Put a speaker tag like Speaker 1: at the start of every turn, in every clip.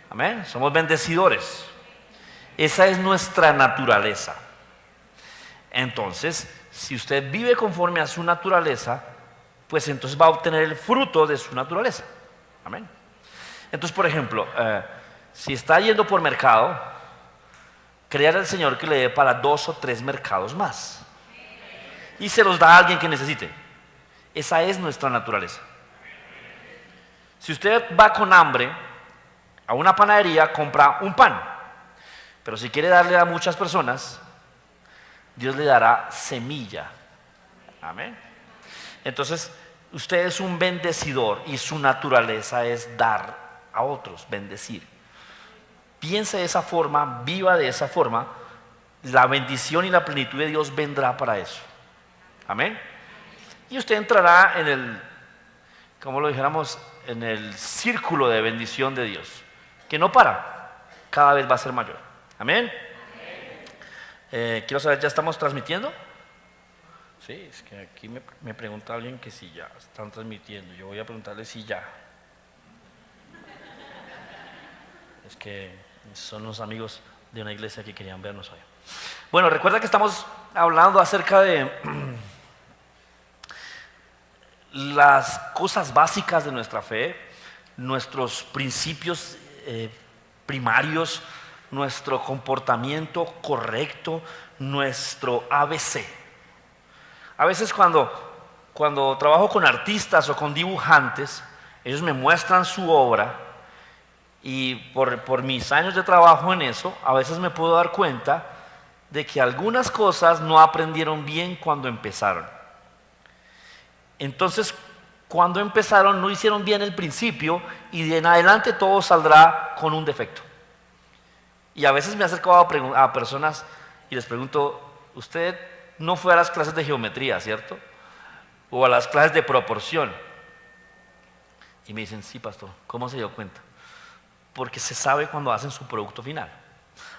Speaker 1: Amén. Somos bendecidores. Esa es nuestra naturaleza. Entonces, si usted vive conforme a su naturaleza, pues entonces va a obtener el fruto de su naturaleza. Amén. Entonces, por ejemplo, si está yendo por mercado, créale al Señor que le dé para 2 o 3 mercados más. Y se los da a alguien que necesite. Esa es nuestra naturaleza. Si usted va con hambre a una panadería, compra un pan. Pero si quiere darle a muchas personas, Dios le dará semilla. Amén. Entonces, usted es un bendecidor y su naturaleza es dar a otros, bendecir. Piense de esa forma, viva de esa forma. La bendición y la plenitud de Dios vendrá para eso. Amén. Y usted entrará en el, como lo dijéramos, en el círculo de bendición de Dios, que no para, cada vez va a ser mayor. Amén. Quiero saber, ¿ya estamos transmitiendo? Sí, es que aquí me pregunta alguien que si ya están transmitiendo. Yo voy a preguntarle si ya. Es que son los amigos de una iglesia que querían vernos hoy. Bueno, recuerda que estamos hablando acerca de las cosas básicas de nuestra fe, nuestros principios primarios, nuestro comportamiento correcto, nuestro ABC. A veces cuando trabajo con artistas o con dibujantes, ellos me muestran su obra y por mis años de trabajo en eso, a veces me puedo dar cuenta de que algunas cosas no aprendieron bien cuando empezaron. Entonces, cuando empezaron no hicieron bien el principio y de en adelante todo saldrá con un defecto. Y a veces me he acercado a personas y les pregunto, usted no fue a las clases de geometría, ¿cierto? O a las clases de proporción. Y me dicen, sí, pastor, ¿cómo se dio cuenta? Porque se sabe cuando hacen su producto final.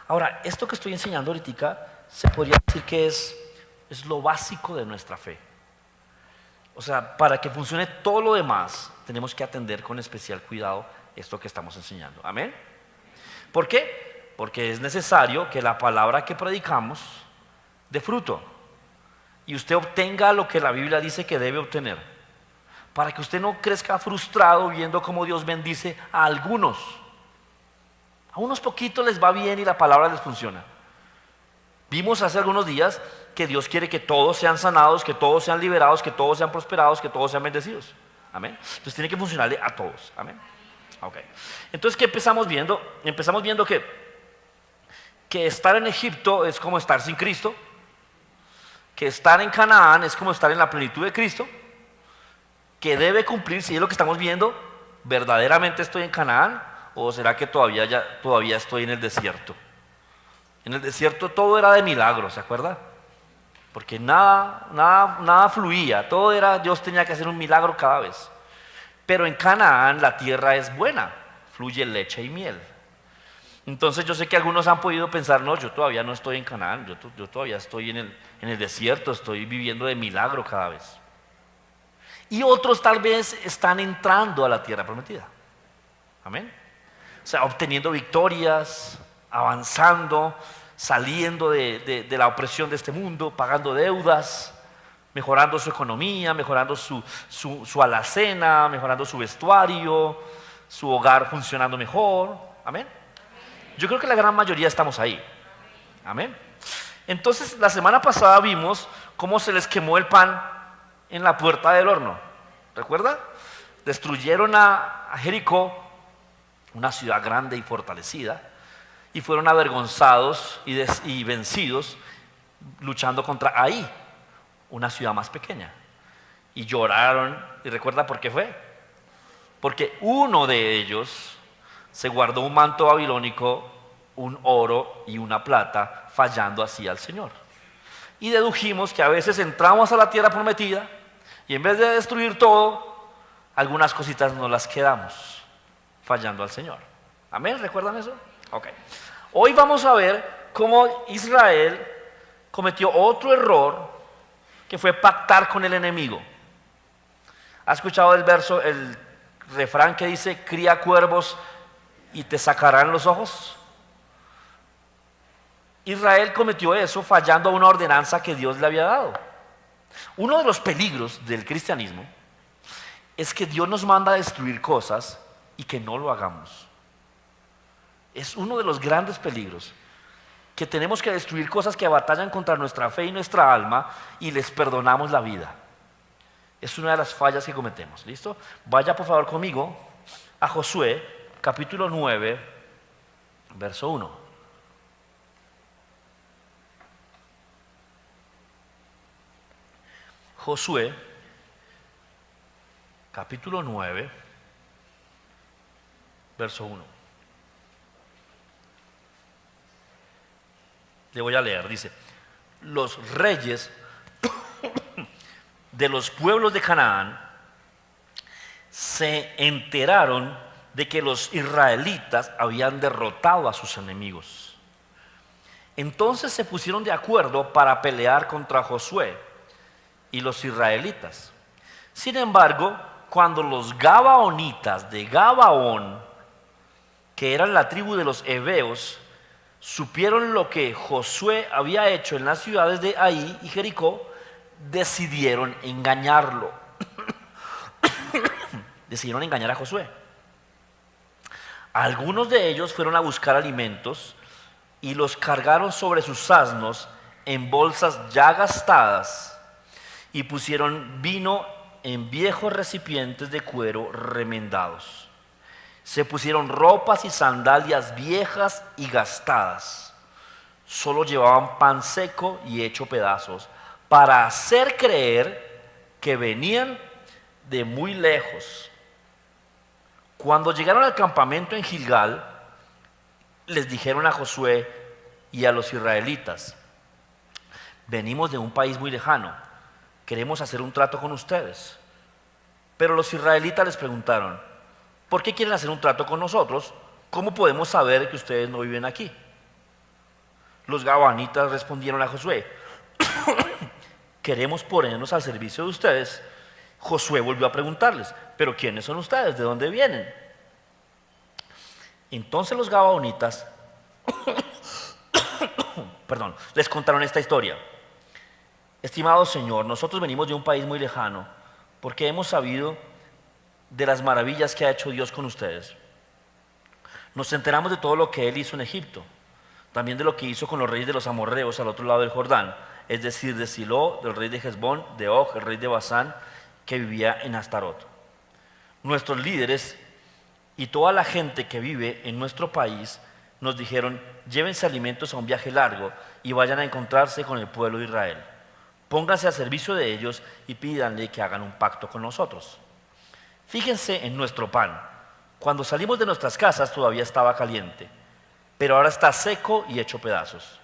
Speaker 1: Ahora, esto que estoy enseñando ahorita se podría decir que es lo básico de nuestra fe. O sea, para que funcione todo lo demás, tenemos que atender con especial cuidado esto que estamos enseñando. ¿Amén? ¿Por qué? Porque es necesario que la palabra que predicamos dé fruto y usted obtenga lo que la Biblia dice que debe obtener, para que usted no crezca frustrado viendo cómo Dios bendice a algunos. A unos poquitos les va bien y la palabra les funciona. Vimos hace algunos días que Dios quiere que todos sean sanados, que todos sean liberados, que todos sean prosperados, que todos sean bendecidos. Amén. Entonces tiene que funcionarle a todos. Amén. Okay. Entonces, ¿qué empezamos viendo? Empezamos viendo que estar en Egipto es como estar sin Cristo, que estar en Canaán es como estar en la plenitud de Cristo, que debe cumplir, si es lo que estamos viendo, ¿verdaderamente estoy en Canaán o será que todavía estoy en el desierto? En el desierto todo era de milagro, ¿se acuerda? Porque nada fluía, todo era, Dios tenía que hacer un milagro cada vez. Pero en Canaán la tierra es buena, fluye leche y miel. Entonces yo sé que algunos han podido pensar, no, yo todavía no estoy en Canaán, yo todavía estoy en el desierto, estoy viviendo de milagro cada vez. Y otros tal vez están entrando a la tierra prometida. Amén. O sea, obteniendo victorias, avanzando, saliendo de la opresión de este mundo, pagando deudas, mejorando su economía, mejorando su alacena, mejorando su vestuario, su hogar funcionando mejor. Amén. Yo creo que la gran mayoría estamos ahí. Amén. Entonces, la semana pasada vimos cómo se les quemó el pan en la puerta del horno. ¿Recuerda? Destruyeron a Jericó, una ciudad grande y fortalecida, y fueron avergonzados y vencidos luchando contra Ai, una ciudad más pequeña. Y lloraron. ¿Y recuerda por qué fue? Porque uno de ellos se guardó un manto babilónico, un oro y una plata, fallando así al Señor. Y dedujimos que a veces entramos a la tierra prometida y en vez de destruir todo, algunas cositas nos las quedamos, fallando al Señor. ¿Amén? ¿Recuerdan eso? Ok. Hoy vamos a ver cómo Israel cometió otro error, que fue pactar con el enemigo. ¿Ha escuchado el refrán que dice, cría cuervos y te sacarán los ojos. Israel cometió eso fallando a una ordenanza que Dios le había dado. Uno de los peligros del cristianismo es que Dios nos manda a destruir cosas y que no lo hagamos. Es uno de los grandes peligros, que tenemos que destruir cosas que batallan contra nuestra fe y nuestra alma y les perdonamos la vida. Es una de las fallas que cometemos. ¿Listo? Vaya por favor conmigo a Josué, capítulo 9, verso 1. Josué, capítulo 9, verso 1. Le voy a leer, dice: los reyes de los pueblos de Canaán se enteraron de que los israelitas habían derrotado a sus enemigos. Entonces se pusieron de acuerdo para pelear contra Josué y los israelitas. Sin embargo, cuando los gabaonitas de Gabaón, que eran la tribu de los heveos, supieron lo que Josué había hecho en las ciudades de Ai y Jericó, decidieron engañarlo. Decidieron engañar a Josué. Algunos de ellos fueron a buscar alimentos y los cargaron sobre sus asnos en bolsas ya gastadas y pusieron vino en viejos recipientes de cuero remendados. Se pusieron ropas y sandalias viejas y gastadas. Solo llevaban pan seco y hecho pedazos para hacer creer que venían de muy lejos. Cuando llegaron al campamento en Gilgal, les dijeron a Josué y a los israelitas: venimos de un país muy lejano, queremos hacer un trato con ustedes. Pero los israelitas les preguntaron: ¿por qué quieren hacer un trato con nosotros? ¿Cómo podemos saber que ustedes no viven aquí? Los gabaonitas respondieron a Josué: queremos ponernos al servicio de ustedes. Josué volvió a preguntarles: ¿pero quiénes son ustedes? ¿De dónde vienen? Entonces los gabaonitas les contaron esta historia: estimado Señor, nosotros venimos de un país muy lejano porque hemos sabido de las maravillas que ha hecho Dios con ustedes. Nos enteramos de todo lo que Él hizo en Egipto, también de lo que hizo con los reyes de los amorreos al otro lado del Jordán, es decir, de Silo, del rey de Hesbón, de Og, el rey de Basán, que vivía en Astarot. Nuestros líderes y toda la gente que vive en nuestro país nos dijeron: llévense alimentos a un viaje largo y vayan a encontrarse con el pueblo de Israel. Pónganse al servicio de ellos y pídanle que hagan un pacto con nosotros. Fíjense en nuestro pan. Cuando salimos de nuestras casas todavía estaba caliente, pero ahora está seco y hecho pedazos.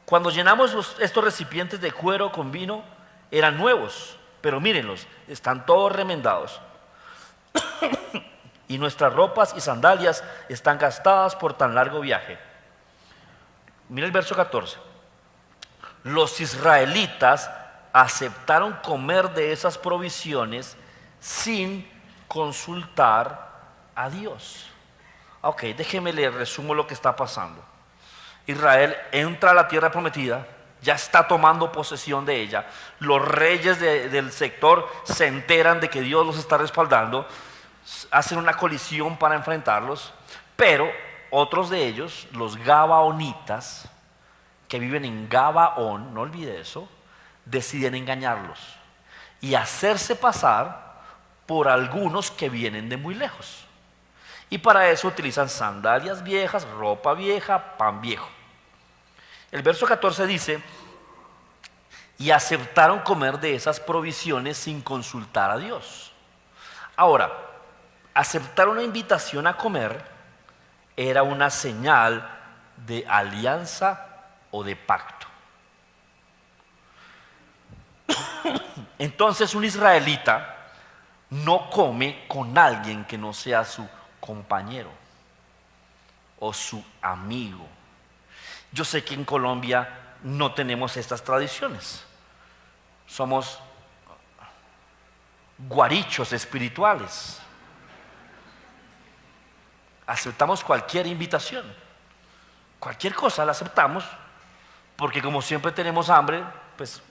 Speaker 1: Cuando llenamos estos recipientes de cuero con vino, eran nuevos, pero mírenlos, están todos remendados. Y nuestras ropas y sandalias están gastadas por tan largo viaje. Mira el verso 14. Los israelitas aceptaron comer de esas provisiones sin consultar a Dios. Ok, déjeme le resumo lo que está pasando. Israel entra a la tierra prometida, ya está tomando posesión de ella. Los reyes del sector se enteran de que Dios los está respaldando, hacen una colisión para enfrentarlos, pero otros de ellos, los gabaonitas, que viven en Gabaón, no olvide eso, deciden engañarlos y hacerse pasar por algunos que vienen de muy lejos. Y para eso utilizan sandalias viejas, ropa vieja, pan viejo. El verso 14 dice: y aceptaron comer de esas provisiones sin consultar a Dios. Ahora, aceptar una invitación a comer era una señal de alianza o de pacto. Entonces un israelita no come con alguien que no sea su compañero o su amigo. Yo sé que en Colombia no tenemos estas tradiciones. Somos guarichos espirituales. aceptamos cualquier invitación. Cualquier cosa la aceptamos, porque como siempre tenemos hambre, pues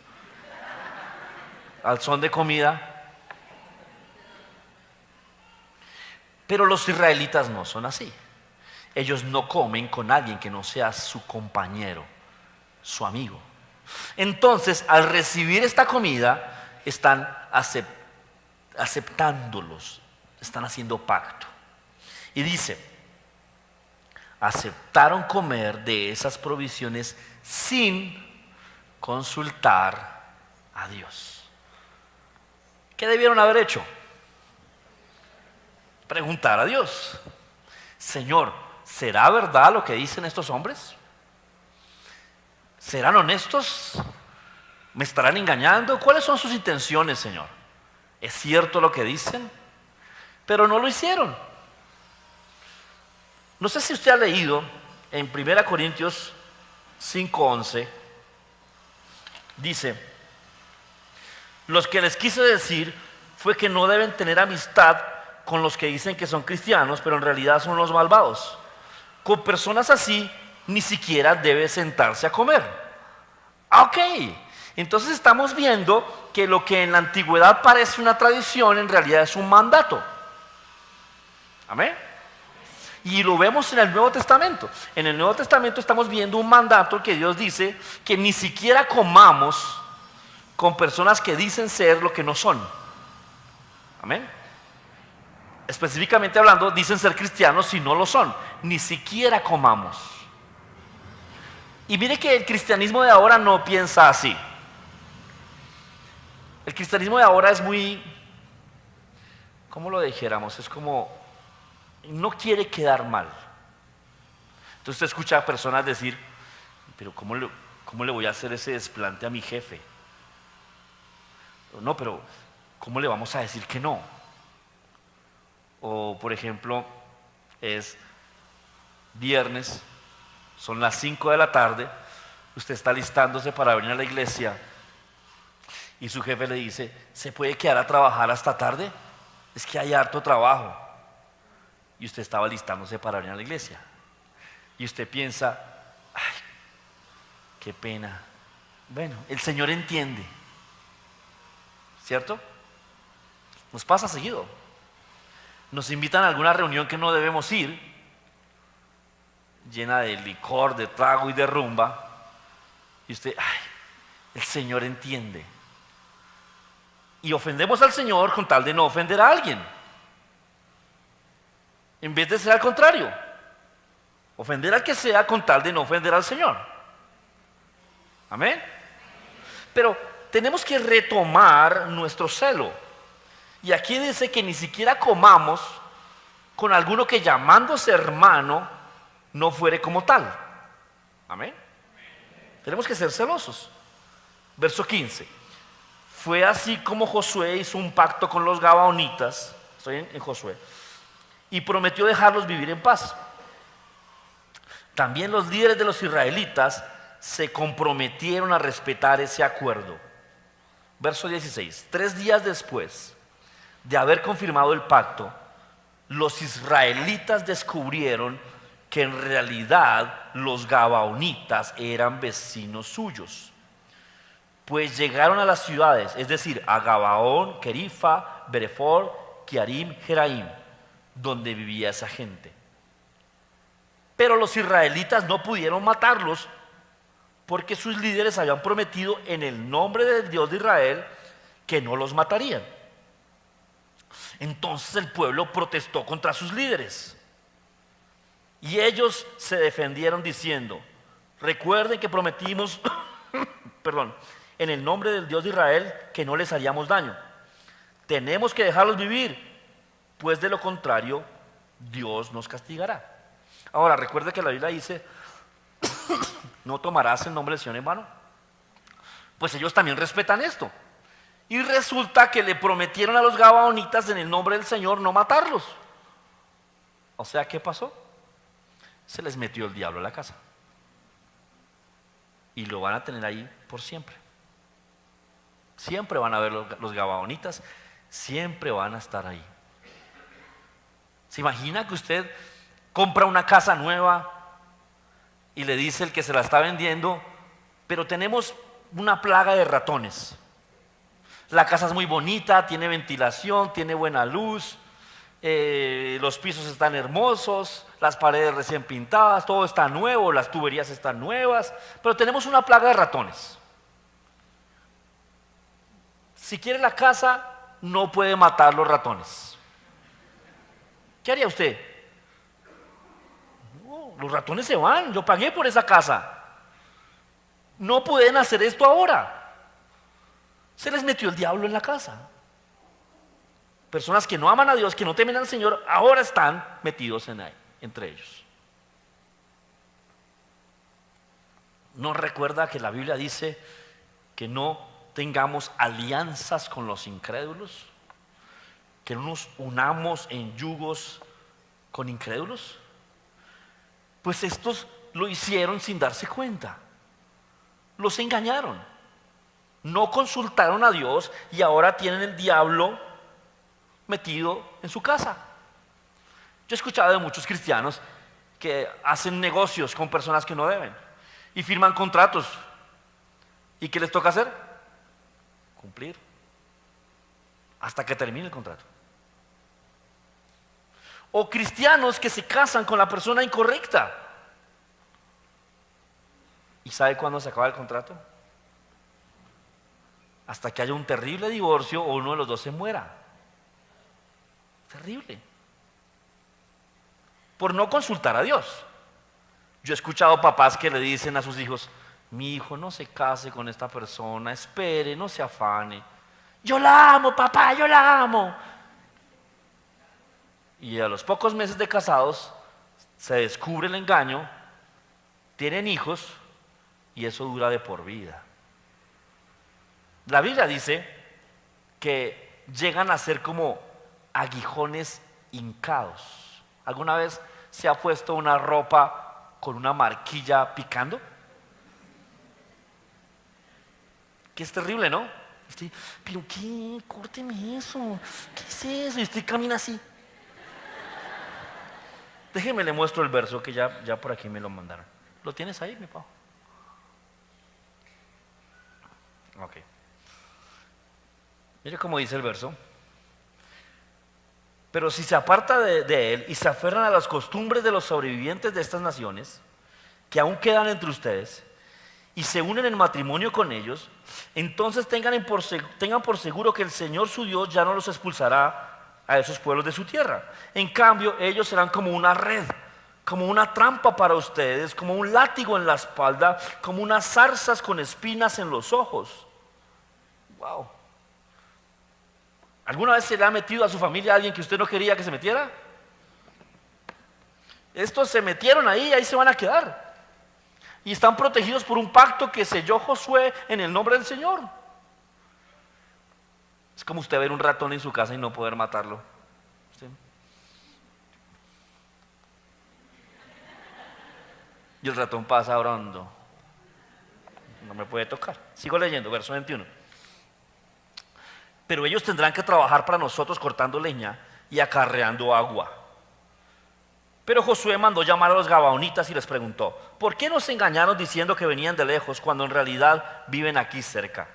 Speaker 1: al son de comida. Pero los israelitas no son así. Ellos no comen con alguien que no sea su compañero, su amigo. Entonces, al recibir esta comida, están aceptándolos, están haciendo pacto. Y dice, aceptaron comer de esas provisiones sin consultar a Dios. ¿Qué debieron haber hecho? Preguntar a Dios: Señor, ¿será verdad lo que dicen estos hombres? ¿Serán honestos? ¿Me estarán engañando? ¿Cuáles son sus intenciones, Señor? ¿Es cierto lo que dicen? Pero no lo hicieron. No sé si usted ha leído en 1 Corintios 5:11, dice: los que les quise decir fue que no deben tener amistad con los que dicen que son cristianos, pero en realidad son los malvados. Con personas así ni siquiera debe sentarse a comer. Ok, entonces estamos viendo que lo que en la antigüedad parece una tradición, en realidad es un mandato. Amén. Y lo vemos en el Nuevo Testamento. En el Nuevo Testamento estamos viendo un mandato que Dios dice que ni siquiera comamos con personas que dicen ser lo que no son. Amén. Específicamente hablando, dicen ser cristianos si no lo son. Ni siquiera comamos. Y mire que el cristianismo de ahora no piensa así. El cristianismo de ahora es muy, ¿cómo lo dijéramos? Es como, no quiere quedar mal. Entonces usted escucha a personas decir: pero ¿cómo le voy a hacer ese desplante a mi jefe? No, pero ¿cómo le vamos a decir que no? O por ejemplo, es viernes, son las 5 de la tarde, usted está listándose para venir a la iglesia y su jefe le dice: ¿se puede quedar a trabajar hasta tarde? Es que hay harto trabajo. Y usted estaba listándose para venir a la iglesia. Y usted piensa: ay, qué pena. Bueno, el Señor entiende. ¿Cierto? Nos pasa seguido. Nos invitan a alguna reunión que no debemos ir, llena de licor, de trago y de rumba. Y usted: ay, el Señor entiende. Y ofendemos al Señor con tal de no ofender a alguien, en vez de ser al contrario, ofender al que sea con tal de no ofender al Señor. Amén. Pero tenemos que retomar nuestro celo. Y aquí dice que ni siquiera comamos con alguno que llamándose hermano no fuere como tal. Amén. Tenemos que ser celosos. Verso 15. Fue así como Josué hizo un pacto con los gabaonitas. Estoy en Josué. Y prometió dejarlos vivir en paz. También los líderes de los israelitas se comprometieron a respetar ese acuerdo. Verso 16. 3 días después de haber confirmado el pacto, los israelitas descubrieron que en realidad los gabaonitas eran vecinos suyos. Pues llegaron a las ciudades, es decir, a Gabaón, Querifa, Berefor, Kiarim, Jeraim, donde vivía esa gente. Pero los israelitas no pudieron matarlos porque sus líderes habían prometido en el nombre del Dios de Israel que no los matarían. Entonces el pueblo protestó contra sus líderes y ellos se defendieron diciendo: recuerden que prometimos en el nombre del Dios de Israel que no les haríamos daño. Tenemos que dejarlos vivir, pues de lo contrario Dios nos castigará. Ahora recuerde que la Biblia dice: no tomarás el nombre del Señor en vano. Pues ellos también respetan esto. Y resulta que le prometieron a los gabaonitas en el nombre del Señor no matarlos. O sea, ¿qué pasó? Se les metió el diablo a la casa. Y lo van a tener ahí por siempre. Siempre van a ver los gabaonitas, siempre van a estar ahí. ¿Se imagina que usted compra una casa nueva y le dice el que se la está vendiendo, pero tenemos una plaga de ratones. La casa es muy bonita, tiene ventilación, tiene buena luz, los pisos están hermosos, las paredes recién pintadas, todo está nuevo, las tuberías están nuevas, pero tenemos una plaga de ratones. Si quiere la casa, no puede matar los ratones. ¿Qué haría usted? No, los ratones se van, yo pagué por esa casa. No pueden hacer esto ahora. Se les metió el diablo en la casa. Personas que no aman a Dios, que no temen al Señor, ahora están metidos entre ellos. ¿No recuerda que la Biblia dice que no tengamos alianzas con los incrédulos? ¿Que no nos unamos en yugos con incrédulos? Pues estos lo hicieron sin darse cuenta. Los engañaron. No consultaron a Dios y ahora tienen el diablo metido en su casa. Yo he escuchado de muchos cristianos que hacen negocios con personas que no deben y firman contratos. ¿Y qué les toca hacer? Cumplir hasta que termine el contrato. O cristianos que se casan con la persona incorrecta. ¿Y sabe cuándo se acaba el contrato? Hasta que haya un terrible divorcio o uno de los dos se muera. Terrible. Por no consultar a Dios. Yo he escuchado papás que le dicen a sus hijos: mi hijo, no se case con esta persona, espere, no se afane. Yo la amo, papá, yo la amo. Y a los pocos meses de casados se descubre el engaño, tienen hijos y eso dura de por vida. La Biblia dice que llegan a ser como aguijones hincados. ¿Alguna vez se ha puesto una ropa con una marquilla picando? Que es terrible, ¿no? ¿Pero qué? Córteme eso. ¿Qué es eso? Y usted camina así. Déjeme le muestro el verso que ya por aquí me lo mandaron. ¿Lo tienes ahí, mi papá? Ok. Mire cómo dice el verso. Pero si se aparta de él y se aferran a las costumbres de los sobrevivientes de estas naciones, que aún quedan entre ustedes, y se unen en matrimonio con ellos, entonces tengan por seguro que el Señor su Dios ya no los expulsará a esos pueblos de su tierra. En cambio, ellos serán como una red, como una trampa para ustedes, como un látigo en la espalda, como unas zarzas con espinas en los ojos. Wow. ¿Alguna vez se le ha metido a su familia a alguien que usted no quería que se metiera? Estos se metieron ahí se van a quedar. Y están protegidos por un pacto que selló Josué en el nombre del Señor. Es como usted ver un ratón en su casa y no poder matarlo. ¿Sí? Y el ratón pasa orando. No me puede tocar. Sigo leyendo, verso 21. Pero ellos tendrán que trabajar para nosotros cortando leña y acarreando agua. Pero Josué mandó llamar a los gabaonitas y les preguntó: ¿por qué nos engañaron diciendo que venían de lejos cuando en realidad viven aquí cerca?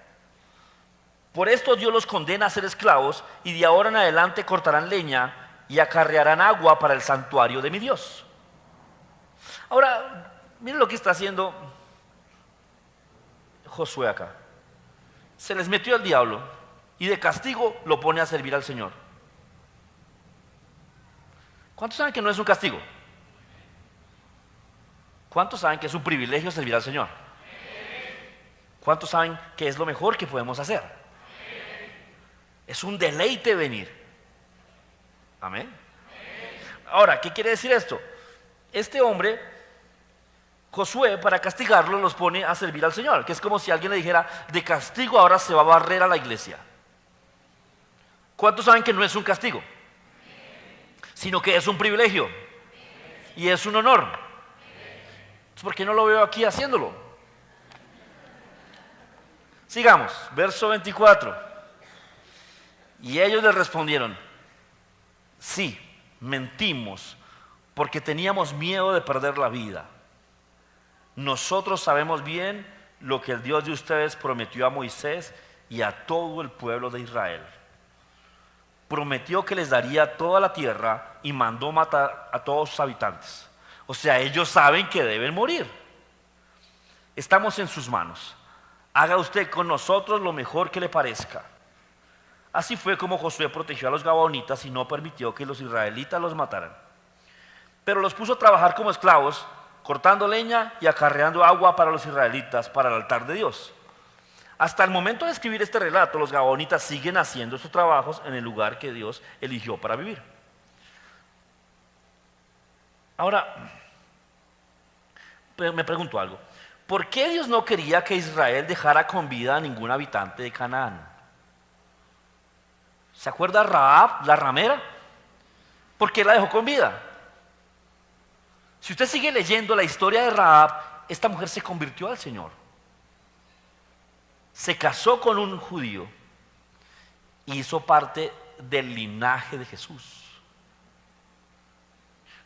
Speaker 1: Por esto Dios los condena a ser esclavos y de ahora en adelante cortarán leña y acarrearán agua para el santuario de mi Dios. Ahora, miren lo que está haciendo Josué acá. Se les metió el diablo y de castigo lo pone a servir al Señor. ¿Cuántos saben que no es un castigo? ¿Cuántos saben que es un privilegio servir al Señor? ¿Cuántos saben que es lo mejor que podemos hacer? Es un deleite venir. Amén. Ahora, ¿qué quiere decir esto? Este hombre, Josué, para castigarlo, los pone a servir al Señor, que es como si alguien le dijera: de castigo ahora se va a barrer a la iglesia. ¿Cuántos saben que no es un castigo? Sino que es un privilegio y es un honor. Entonces, ¿por qué no lo veo aquí haciéndolo? Sigamos, verso 24. Y ellos le respondieron: sí, mentimos, porque teníamos miedo de perder la vida. Nosotros sabemos bien lo que el Dios de ustedes prometió a Moisés y a todo el pueblo de Israel. Prometió que les daría toda la tierra y mandó matar a todos sus habitantes. O sea, ellos saben que deben morir. Estamos en sus manos. Haga usted con nosotros lo mejor que le parezca. Así fue como Josué protegió a los gabaonitas y no permitió que los israelitas los mataran. Pero los puso a trabajar como esclavos, cortando leña y acarreando agua para los israelitas, para el altar de Dios. Hasta el momento de escribir este relato, los gabaonitas siguen haciendo sus trabajos en el lugar que Dios eligió para vivir. Ahora, me pregunto algo. ¿Por qué Dios no quería que Israel dejara con vida a ningún habitante de Canaán? ¿Se acuerda Rahab, la ramera? ¿Por qué la dejó con vida? Si usted sigue leyendo la historia de Rahab, esta mujer se convirtió al Señor. Se casó con un judío y hizo parte del linaje de Jesús.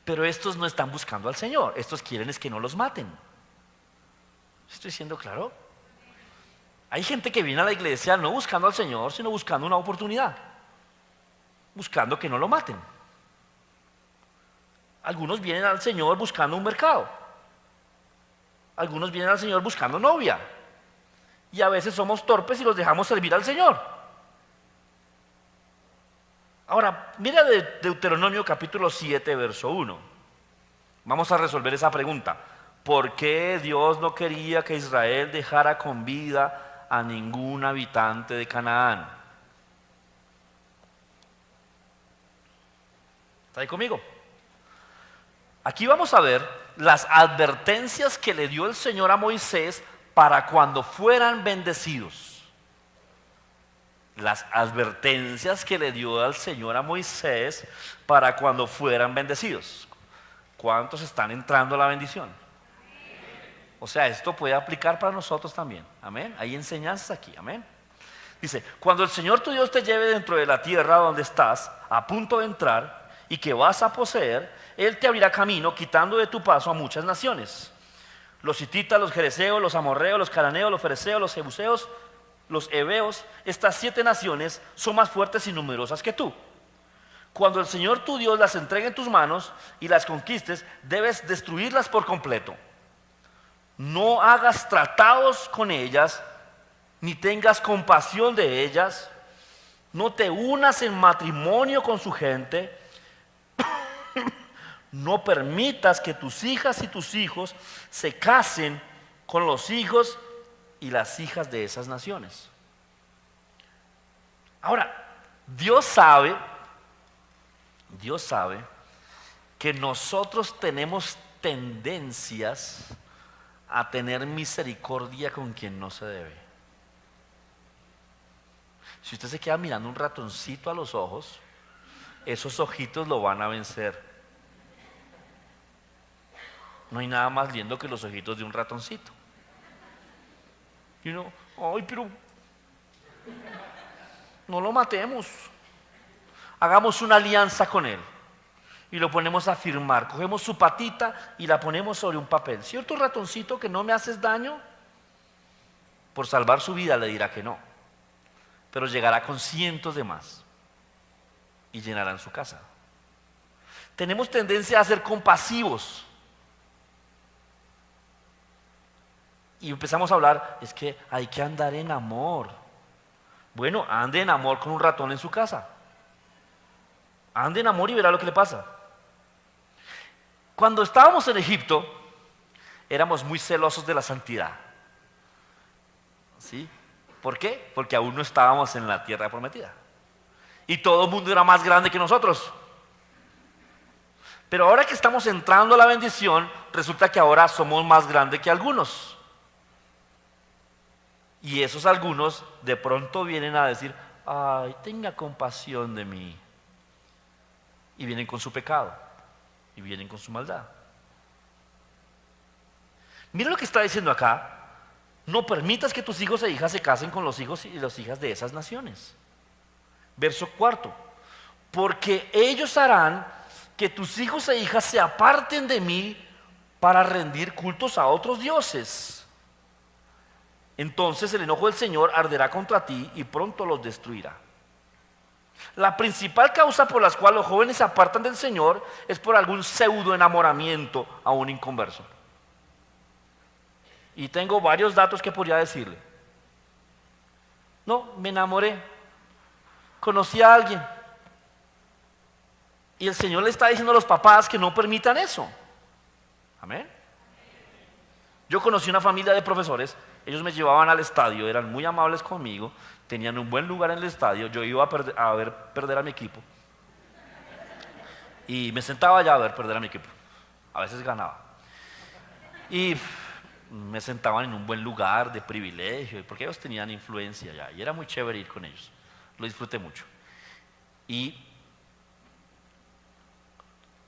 Speaker 1: Pero estos no están buscando al Señor, estos quieren es que no los maten. ¿Estoy siendo claro? Hay gente que viene a la iglesia no buscando al Señor, sino buscando una oportunidad, buscando que no lo maten. Algunos vienen al Señor buscando un mercado, algunos vienen al Señor buscando novia, y a veces somos torpes y los dejamos servir al Señor. Ahora, mira Deuteronomio capítulo 7, verso 1. Vamos a resolver esa pregunta. ¿Por qué Dios no quería que Israel dejara con vida a ningún habitante de Canaán? ¿Está ahí conmigo? Aquí vamos a ver las advertencias que le dio el Señor a Moisés para cuando fueran bendecidos. Las advertencias que le dio al Señor a Moisés para cuando fueran bendecidos. ¿Cuántos están entrando a la bendición? O sea, esto puede aplicar para nosotros también. Amén. Hay enseñanzas aquí. Amén. Dice, cuando el Señor tu Dios te lleve dentro de la tierra donde estás, a punto de entrar, y que vas a poseer, Él te abrirá camino, quitando de tu paso a muchas naciones. Los hititas, los jereseos, los amorreos, los cananeos, los fereceos, los jebuseos, los heveos. Estas 7 naciones son más fuertes y numerosas que tú. Cuando el Señor tu Dios las entregue en tus manos y las conquistes, debes destruirlas por completo. No hagas tratados con ellas, ni tengas compasión de ellas. No te unas en matrimonio con su gente. No permitas que tus hijas y tus hijos se casen con los hijos y las hijas de esas naciones. Ahora, Dios sabe que nosotros tenemos tendencias a tener misericordia con quien no se debe. Si usted se queda mirando un ratoncito a los ojos, esos ojitos lo van a vencer. No hay nada más lindo que los ojitos de un ratoncito. Y uno, ay, pero no lo matemos. Hagamos una alianza con él y lo ponemos a firmar. Cogemos su patita y la ponemos sobre un papel. ¿Cierto, ratoncito, que no me haces daño? Por salvar su vida le dirá que no, pero llegará con cientos de más y llenarán su casa. Tenemos tendencia a ser compasivos y empezamos a hablar, es que hay que andar en amor. Bueno, ande en amor con un ratón en su casa. Ande en amor y verá lo que le pasa. Cuando estábamos en Egipto, éramos muy celosos de la santidad. ¿Sí? ¿Por qué? Porque aún no estábamos en la tierra prometida. Y todo el mundo era más grande que nosotros. Pero ahora que estamos entrando a la bendición, resulta que ahora somos más grandes que algunos. Y esos algunos de pronto vienen a decir, ay, tenga compasión de mí. Y vienen con su pecado. Y vienen con su maldad. Mira lo que está diciendo acá. No permitas que tus hijos e hijas se casen con los hijos y las hijas de esas naciones. Verso 4. Porque ellos harán que tus hijos e hijas se aparten de mí para rendir cultos a otros dioses. Entonces el enojo del Señor arderá contra ti y pronto los destruirá. La principal causa por la cual los jóvenes se apartan del Señor es por algún pseudo enamoramiento a un inconverso. Y tengo varios datos que podría decirle. No, me enamoré, conocí a alguien. Y el Señor le está diciendo a los papás que no permitan eso. Amén. Yo conocí una familia de profesores, ellos me llevaban al estadio, eran muy amables conmigo, tenían un buen lugar en el estadio, yo iba a ver perder a mi equipo. Y me sentaba allá a ver perder a mi equipo. A veces ganaba. Y me sentaban en un buen lugar de privilegio, porque ellos tenían influencia allá, y era muy chévere ir con ellos. Lo disfruté mucho. Y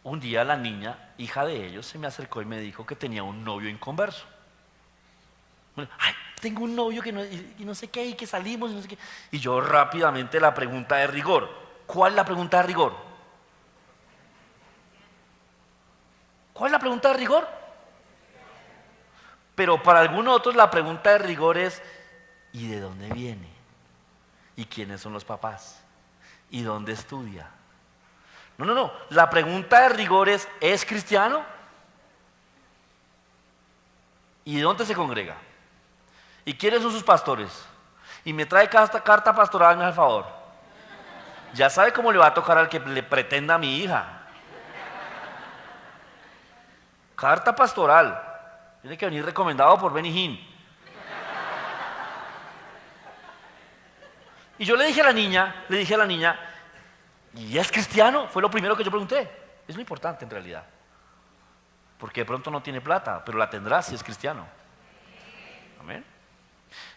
Speaker 1: un día la niña, hija de ellos, se me acercó y me dijo que tenía un novio inconverso. Bueno, ay, tengo un novio que no, y no sé qué, y que salimos, y no sé qué. Y yo rápidamente la pregunta de rigor. ¿Cuál es la pregunta de rigor? ¿Cuál es la pregunta de rigor? Pero para algunos otros la pregunta de rigor es, ¿y de dónde viene? ¿Y quiénes son los papás? ¿Y dónde estudia? No. La pregunta de rigor ¿es cristiano? ¿Y de dónde se congrega? ¿Y quiénes son sus pastores? Y me trae carta pastoral, me hace el favor. Ya sabe cómo le va a tocar al que le pretenda a mi hija. Carta pastoral. Tiene que venir recomendado por Benny Hinn. Y yo le dije a la niña, ¿y es cristiano? Fue lo primero que yo pregunté. Es lo importante en realidad. Porque de pronto no tiene plata, pero la tendrá si es cristiano. Amén.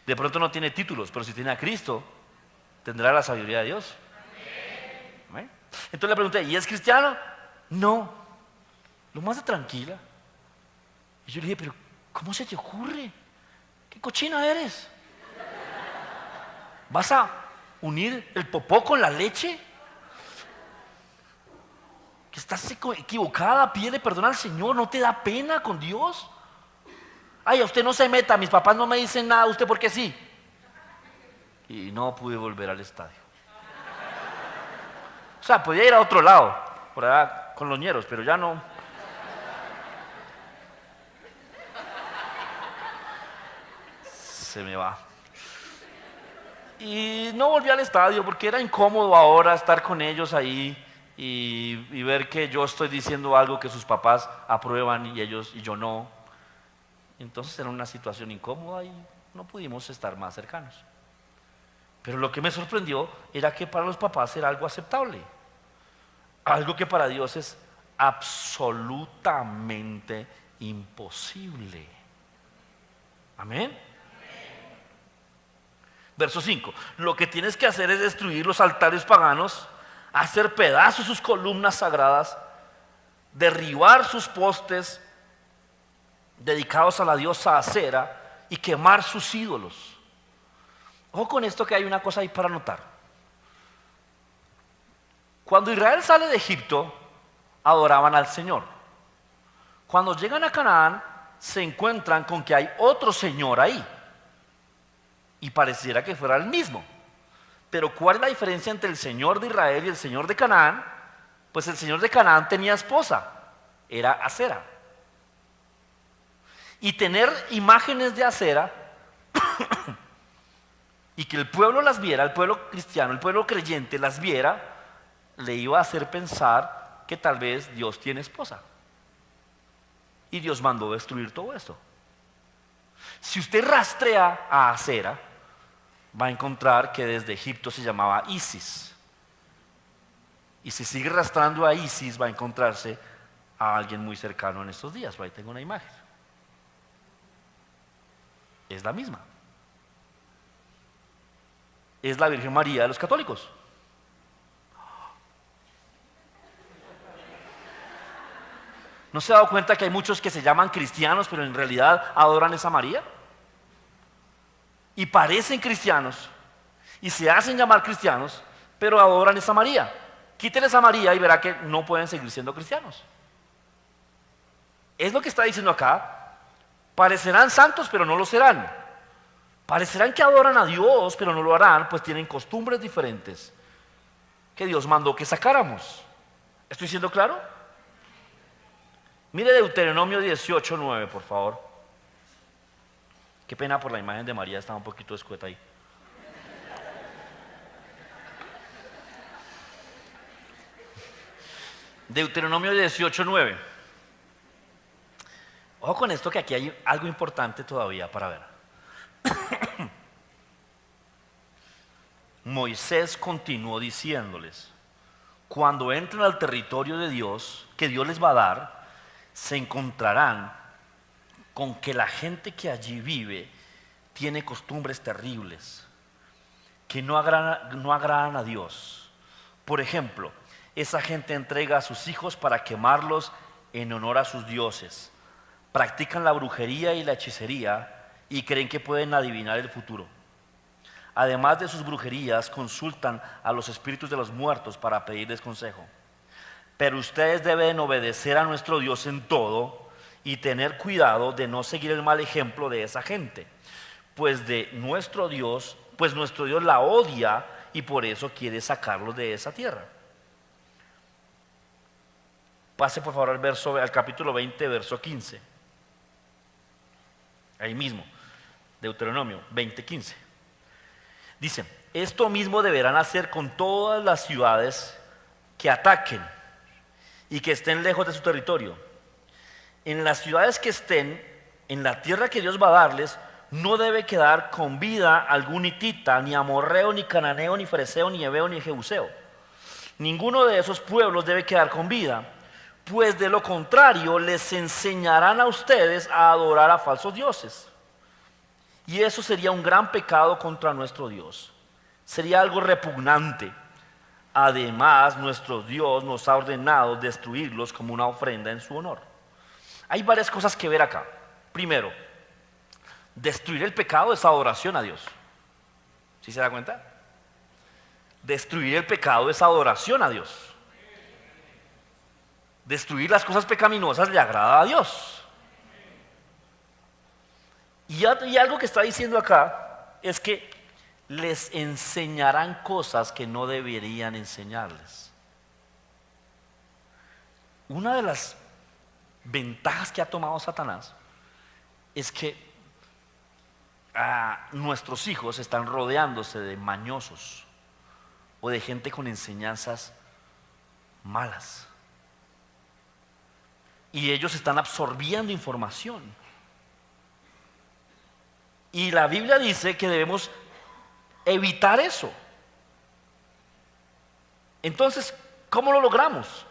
Speaker 1: De pronto no tiene títulos, pero si tiene a Cristo, tendrá la sabiduría de Dios. Amén. Entonces le pregunté, ¿y es cristiano? No. Lo más de tranquila. Y yo le dije, pero ¿cómo se te ocurre? ¿Qué cochina eres? ¿Vas a unir el popó con la leche? Que estás equivocada, pídele perdón al Señor, no te da pena con Dios. Ay, a usted no se meta, mis papás no me dicen nada, ¿usted por qué sí? Y no pude volver al estadio. O sea, podía ir a otro lado, por allá con los ñeros, pero ya no. Se me va. Y no volví al estadio porque era incómodo ahora estar con ellos ahí y ver que yo estoy diciendo algo que sus papás aprueban y ellos y yo no. Entonces era una situación incómoda y no pudimos estar más cercanos. Pero lo que me sorprendió era que para los papás era algo aceptable. Algo que para Dios es absolutamente imposible. Amén. Verso 5. Lo que tienes que hacer es destruir los altares paganos, hacer pedazos sus columnas sagradas, derribar sus postes dedicados a la diosa Acera y quemar sus ídolos. Ojo con esto, que hay una cosa ahí para notar. Cuando Israel sale de Egipto, adoraban al Señor. Cuando llegan a Canaán, se encuentran con que hay otro Señor ahí. Y pareciera que fuera el mismo. Pero ¿cuál es la diferencia entre el Señor de Israel y el Señor de Canaán? Pues el Señor de Canaán tenía esposa, era Acera. Y tener imágenes de Acera y que el pueblo las viera, el pueblo cristiano, el pueblo creyente las viera, le iba a hacer pensar que tal vez Dios tiene esposa. Y Dios mandó destruir todo esto. Si usted rastrea a Acera, va a encontrar que desde Egipto se llamaba Isis. Y si sigue rastreando a Isis, va a encontrarse a alguien muy cercano en estos días. Por ahí tengo una imagen. Es la misma. Es la Virgen María de los católicos. ¿No se ha dado cuenta que hay muchos que se llaman cristianos, pero en realidad adoran a esa María? Y parecen cristianos, y se hacen llamar cristianos, pero adoran a esa María. Quíteles a María y verá que no pueden seguir siendo cristianos. Es lo que está diciendo acá. Parecerán santos, pero no lo serán. Parecerán que adoran a Dios, pero no lo harán, pues tienen costumbres diferentes que Dios mandó que sacáramos. ¿Estoy siendo claro? Mire Deuteronomio 18:9, por favor. Qué pena por la imagen de María, estaba un poquito escueta ahí. Deuteronomio 18:9. Ojo con esto, que aquí hay algo importante todavía para ver. Moisés continuó diciéndoles: cuando entren al territorio de Dios, que Dios les va a dar, se encontrarán con que la gente que allí vive tiene costumbres terribles, que no agradan a Dios. Por ejemplo, esa gente entrega a sus hijos para quemarlos en honor a sus dioses. Practican la brujería y la hechicería y creen que pueden adivinar el futuro. Además de sus brujerías, consultan a los espíritus de los muertos para pedirles consejo. Pero ustedes deben obedecer a nuestro Dios en todo y tener cuidado de no seguir el mal ejemplo de esa gente, pues nuestro Dios la odia y por eso quiere sacarlos de esa tierra. Pase por favor al capítulo 20, verso 15. Ahí mismo, Deuteronomio 20:15. Dice: esto mismo deberán hacer con todas las ciudades que ataquen y que estén lejos de su territorio. En las ciudades que estén en la tierra que Dios va a darles, no debe quedar con vida algún hitita, ni amorreo, ni cananeo, ni fereceo, ni heveo, ni jebuseo. Ninguno de esos pueblos debe quedar con vida, pues de lo contrario les enseñarán a ustedes a adorar a falsos dioses. Y eso sería un gran pecado contra nuestro Dios. Sería algo repugnante. Además, nuestro Dios nos ha ordenado destruirlos como una ofrenda en su honor. Hay varias cosas que ver acá. Primero, destruir el pecado es adoración a Dios. ¿Sí se da cuenta? Destruir el pecado es adoración a Dios. Destruir las cosas pecaminosas le agrada a Dios. Y algo que está diciendo acá es que les enseñarán cosas que no deberían enseñarles. Una de las ventajas que ha tomado Satanás es que nuestros hijos están rodeándose de mañosos o de gente con enseñanzas malas. Y ellos están absorbiendo información. Y la Biblia dice que debemos evitar eso. Entonces, ¿cómo lo logramos?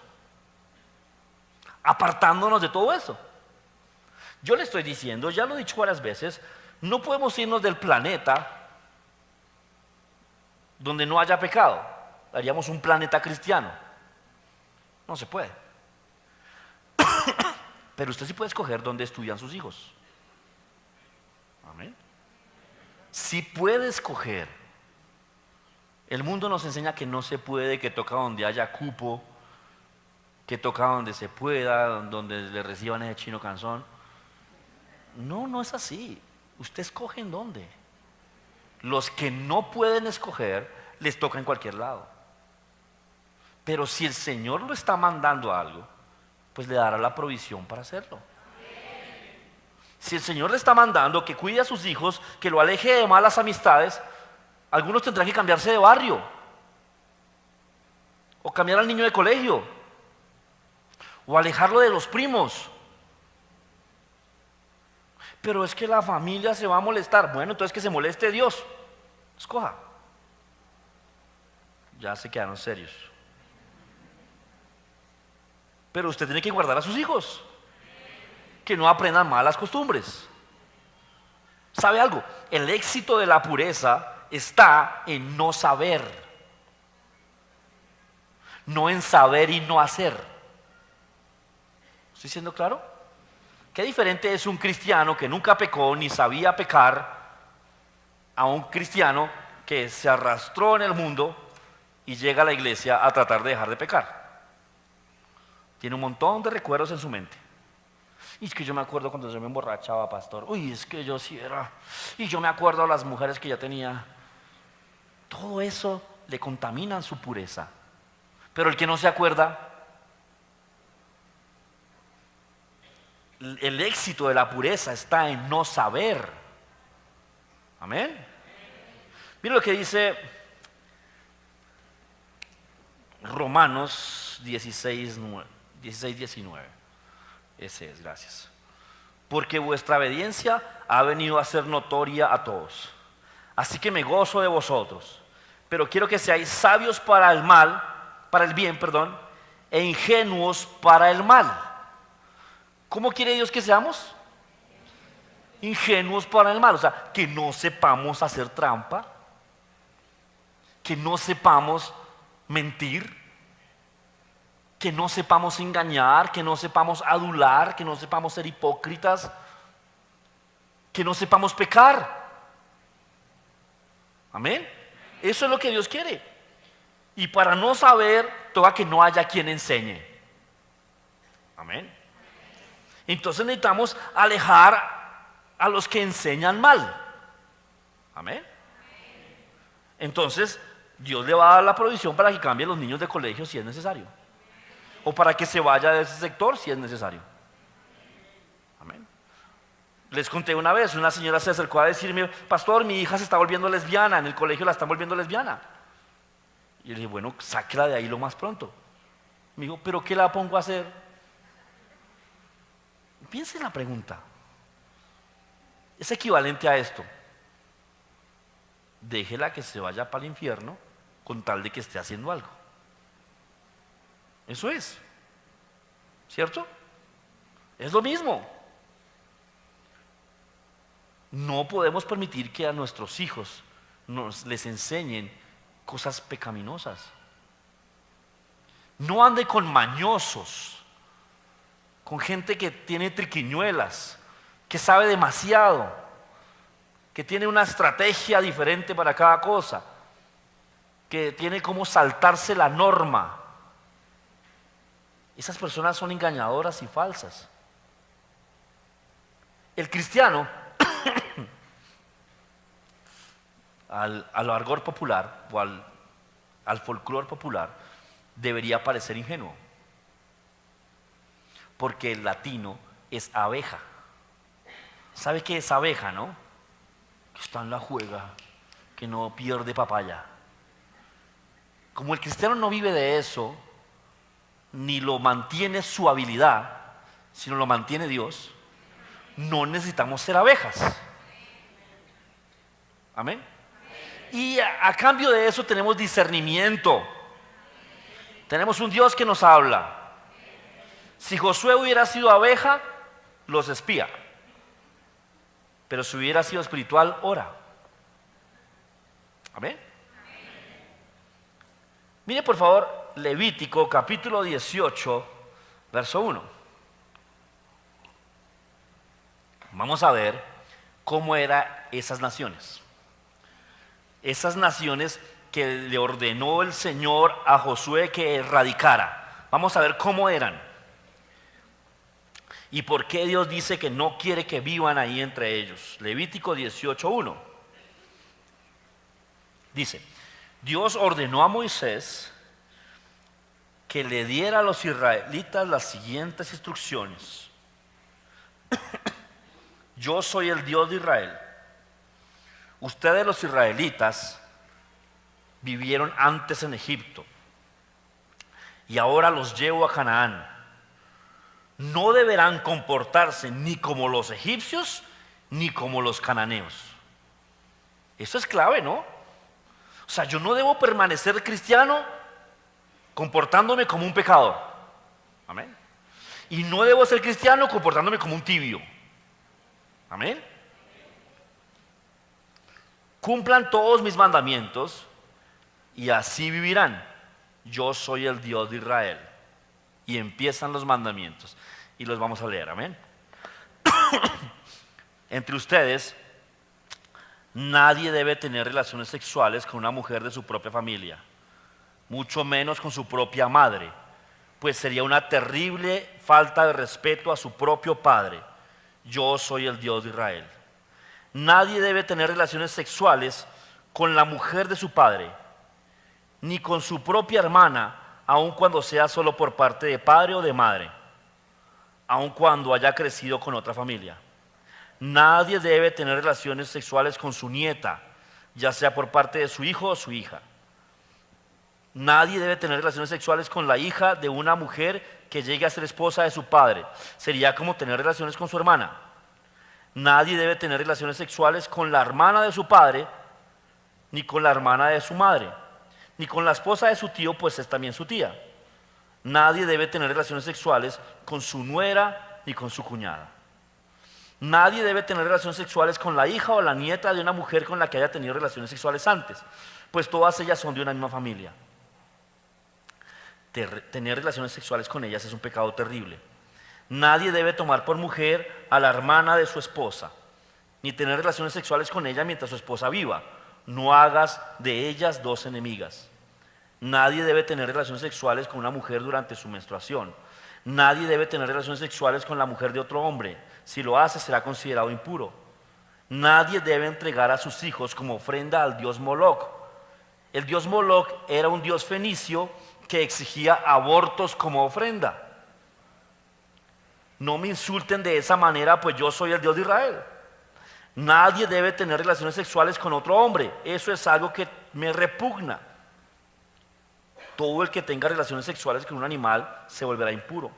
Speaker 1: Apartándonos de todo eso. Yo le estoy diciendo, ya lo he dicho varias veces, no podemos irnos del planeta donde no haya pecado. Haríamos un planeta cristiano. No se puede. Pero usted sí puede escoger dónde estudian sus hijos. Amén. Sí puede escoger. El mundo nos enseña que no se puede, que toca donde haya cupo, que toca donde se pueda, donde le reciban ese chino canzón. No, no es así. Usted escoge en dónde. Los que no pueden escoger, les toca en cualquier lado. Pero si el Señor lo está mandando a algo, pues le dará la provisión para hacerlo. Si el Señor le está mandando que cuide a sus hijos, que lo aleje de malas amistades, algunos tendrán que cambiarse de barrio o cambiar al niño de colegio o alejarlo de los primos. Pero es que la familia se va a molestar. Bueno, entonces que se moleste Dios. Escoja. Ya se quedaron serios. Pero usted tiene que guardar a sus hijos, que no aprendan malas costumbres. ¿Sabe algo? El éxito de la pureza está en no saber, no en saber y no hacer. ¿Estoy siendo claro? Qué diferente es un cristiano que nunca pecó ni sabía pecar a un cristiano que se arrastró en el mundo y llega a la iglesia a tratar de dejar de pecar. Tiene un montón de recuerdos en su mente. Y es que yo me acuerdo cuando yo me emborrachaba, pastor. Uy, es que yo sí era. Y yo me acuerdo de las mujeres que ya tenía. Todo eso le contamina su pureza. Pero el que no se acuerda, el éxito de la pureza está en no saber. Amén. Mira lo que dice Romanos 16, 19. Ese es, gracias. Porque vuestra obediencia ha venido a ser notoria a todos. Así que me gozo de vosotros. Pero quiero que seáis sabios para el mal, para el bien, perdón, e ingenuos para el mal. ¿Cómo quiere Dios que seamos? Ingenuos para el mal. O sea, que no sepamos hacer trampa, que no sepamos mentir, que no sepamos engañar, que no sepamos adular, que no sepamos ser hipócritas, que no sepamos pecar. Amén. Eso es lo que Dios quiere. Y para no saber, toca que no haya quien enseñe. Amén. Entonces necesitamos alejar a los que enseñan mal. Amén. Entonces Dios le va a dar la provisión para que cambie los niños de colegio si es necesario. O para que se vaya de ese sector si es necesario. Amén. Les conté una vez, una señora se acercó a decirme: pastor, mi hija se está volviendo lesbiana, en el colegio la están volviendo lesbiana. Y le dije: bueno, sáquela de ahí lo más pronto. Me dijo: ¿pero qué la pongo a hacer? Piensa en la pregunta. Es equivalente a esto: déjela que se vaya para el infierno con tal de que esté haciendo algo. Eso es, ¿cierto? Es lo mismo. No podemos permitir que a nuestros hijos les enseñen cosas pecaminosas. No ande con mañosos, con gente que tiene triquiñuelas, que sabe demasiado, que tiene una estrategia diferente para cada cosa, que tiene como saltarse la norma. Esas personas son engañadoras y falsas. El cristiano, al argot popular o al folclore popular, debería parecer ingenuo. Porque el latino es abeja. ¿Sabe qué es abeja, no? Que está en la juega, que no pierde papaya. Como el cristiano no vive de eso, ni lo mantiene su habilidad, sino lo mantiene Dios, no necesitamos ser abejas. Amén. Y a cambio de eso tenemos discernimiento. Tenemos un Dios que nos habla. Si Josué hubiera sido abeja, los espía. Pero si hubiera sido espiritual, ora. Amén. Mire por favor Levítico capítulo 18, verso 1. Vamos a ver cómo eran esas naciones. Esas naciones que le ordenó el Señor a Josué que erradicara. Vamos a ver cómo eran. Y por qué Dios dice que no quiere que vivan ahí entre ellos. Levítico 18:1. Dice: Dios ordenó a Moisés que le diera a los israelitas las siguientes instrucciones. Yo soy el Dios de Israel. Ustedes los israelitas vivieron antes en Egipto y ahora los llevo a Canaán. No deberán comportarse ni como los egipcios ni como los cananeos. Eso es clave, ¿no? O sea, yo no debo permanecer cristiano comportándome como un pecador. Amén. Y no debo ser cristiano comportándome como un tibio. Amén. Cumplan todos mis mandamientos y así vivirán. Yo soy el Dios de Israel. Y empiezan los mandamientos y los vamos a leer. Amén. Entre ustedes nadie debe tener relaciones sexuales con una mujer de su propia familia, mucho menos con su propia madre, pues sería una terrible falta de respeto a su propio padre. Yo soy el Dios de Israel. Nadie debe tener relaciones sexuales con la mujer de su padre, ni con su propia hermana, aun cuando sea solo por parte de padre o de madre, aun cuando haya crecido con otra familia. Nadie debe tener relaciones sexuales con su nieta, ya sea por parte de su hijo o su hija. Nadie debe tener relaciones sexuales con la hija de una mujer que llegue a ser esposa de su padre. Sería como tener relaciones con su hermana. Nadie debe tener relaciones sexuales con la hermana de su padre, ni con la hermana de su madre, ni con la esposa de su tío, pues es también su tía. Nadie debe tener relaciones sexuales con su nuera ni con su cuñada. Nadie debe tener relaciones sexuales con la hija o la nieta de una mujer con la que haya tenido relaciones sexuales antes, pues todas ellas son de una misma familia. Tener relaciones sexuales con ellas es un pecado terrible. Nadie debe tomar por mujer a la hermana de su esposa, ni tener relaciones sexuales con ella mientras su esposa viva. No hagas de ellas dos enemigas. Nadie debe tener relaciones sexuales con una mujer durante su menstruación. Nadie debe tener relaciones sexuales con la mujer de otro hombre. Si lo hace, será considerado impuro. Nadie debe entregar a sus hijos como ofrenda al dios Moloc. El dios Moloc era un dios fenicio que exigía abortos como ofrenda. No me insulten de esa manera, pues yo soy el Dios de Israel. Nadie debe tener relaciones sexuales con otro hombre. Eso es algo que me repugna. Todo el que tenga relaciones sexuales con un animal se volverá impuro.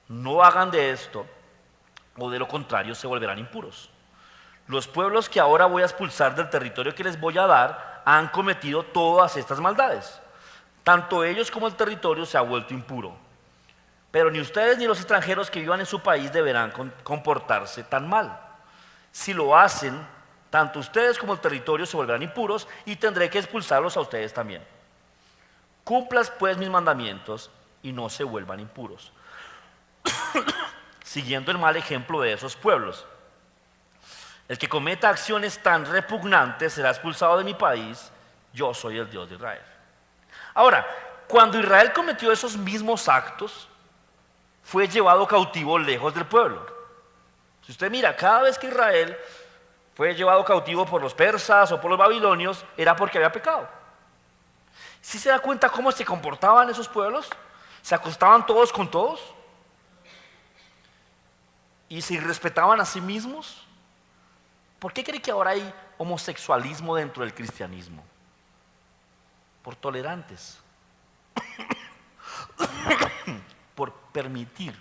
Speaker 1: No hagan de esto, o de lo contrario se volverán impuros. Los pueblos que ahora voy a expulsar del territorio que les voy a dar han cometido todas estas maldades. Tanto ellos como el territorio se ha vuelto impuro. Pero ni ustedes ni los extranjeros que vivan en su país deberán comportarse tan mal. Si lo hacen, tanto ustedes como el territorio se volverán impuros y tendré que expulsarlos a ustedes también. Cumplas pues mis mandamientos y no se vuelvan impuros, siguiendo el mal ejemplo de esos pueblos. El que cometa acciones tan repugnantes será expulsado de mi país. Yo soy el Dios de Israel. Ahora, cuando Israel cometió esos mismos actos, fue llevado cautivo lejos del pueblo. Si usted mira, cada vez que Israel fue llevado cautivo por los persas o por los babilonios, era porque había pecado. ¿Sí se da cuenta cómo se comportaban esos pueblos? ¿Se acostaban todos con todos? ¿Y se irrespetaban a sí mismos? ¿Por qué cree que ahora hay homosexualismo dentro del cristianismo? Por tolerantes. Por permitir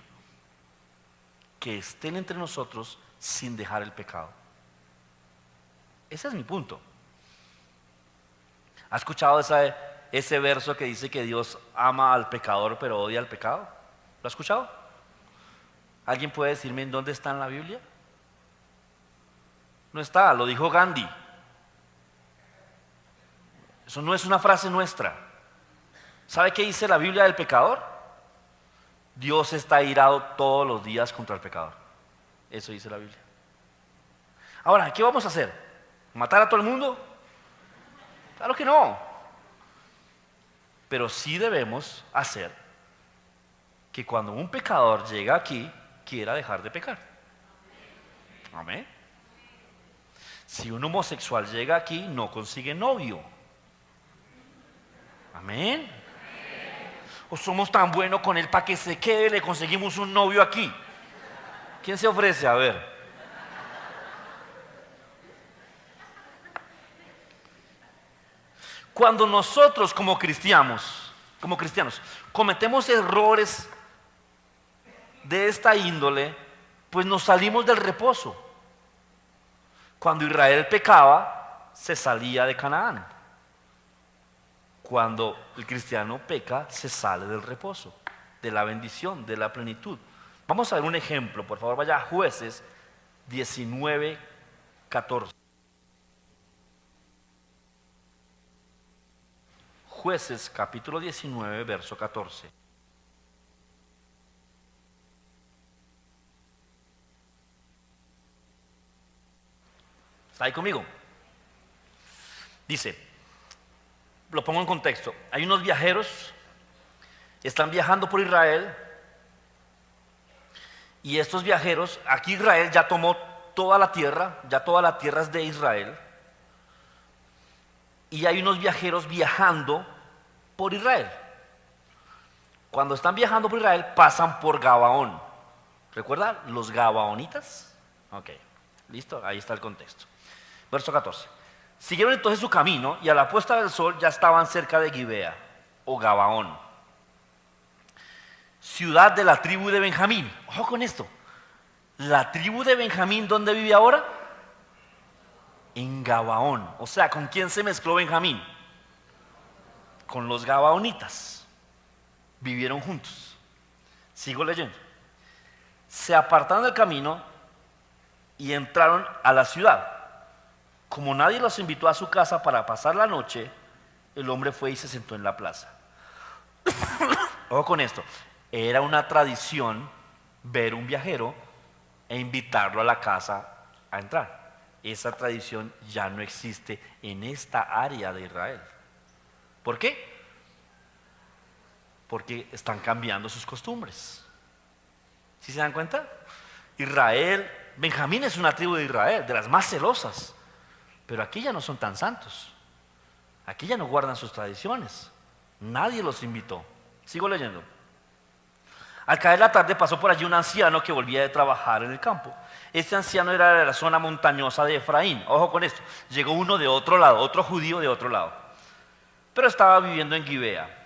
Speaker 1: que estén entre nosotros sin dejar el pecado. Ese es mi punto. ¿Ha escuchado ese verso que dice que Dios ama al pecador pero odia al pecado? ¿Lo ha escuchado? ¿Alguien puede decirme en dónde está en la Biblia? No está, lo dijo Gandhi. Eso no es una frase nuestra. ¿Sabe qué dice la Biblia del pecador? Dios está airado todos los días contra el pecador. Eso dice la Biblia. Ahora, ¿qué vamos a hacer? ¿Matar a todo el mundo? Claro que no. Pero sí debemos hacer que cuando un pecador llega aquí, quiera dejar de pecar. Amén. Si un homosexual llega aquí, no consigue novio. Amén. O somos tan buenos con él para que se quede, le conseguimos un novio aquí. ¿Quién se ofrece? A ver. Cuando nosotros como cristianos cometemos errores de esta índole, pues nos salimos del reposo. Cuando Israel pecaba, se salía de Canaán. Cuando el cristiano peca, se sale del reposo, de la bendición, de la plenitud. Vamos a ver un ejemplo, por favor, vaya a Jueces 19, 14. Jueces capítulo 19, verso 14. ¿Está ahí conmigo? Dice: lo pongo en contexto. Hay unos viajeros, están viajando por Israel, y estos viajeros, aquí Israel ya tomó toda la tierra, ya toda la tierra es de Israel, y hay unos viajeros viajando por Israel. Cuando están viajando por Israel, pasan por Gabaón. ¿Recuerdan los gabaonitas? Ok, listo, ahí está el contexto. Verso 14. Siguieron entonces su camino y a la puesta del sol ya estaban cerca de Gibea o Gabaón, ciudad de la tribu de Benjamín. Ojo con esto. La tribu de Benjamín, ¿dónde vive ahora? En Gabaón. O sea, ¿con quién se mezcló Benjamín? Con los gabaonitas. Vivieron juntos. Sigo leyendo. Se apartaron del camino y entraron a la ciudad. Como nadie los invitó a su casa para pasar la noche, el hombre fue y se sentó en la plaza. Ojo con esto. Era una tradición ver un viajero e invitarlo a la casa a entrar. Esa tradición ya no existe en esta área de Israel. ¿Por qué? Porque están cambiando sus costumbres. ¿Sí se dan cuenta? Israel, Benjamín es una tribu de Israel, de las más celosas, pero aquí ya no son tan santos. Aquí ya no guardan sus tradiciones. Nadie los invitó. Sigo leyendo. Al caer la tarde pasó por allí un anciano que volvía de trabajar en el campo. Este anciano era de la zona montañosa de Efraín. Ojo con esto. Llegó uno de otro lado, otro judío de otro lado. Pero estaba viviendo en Gibea.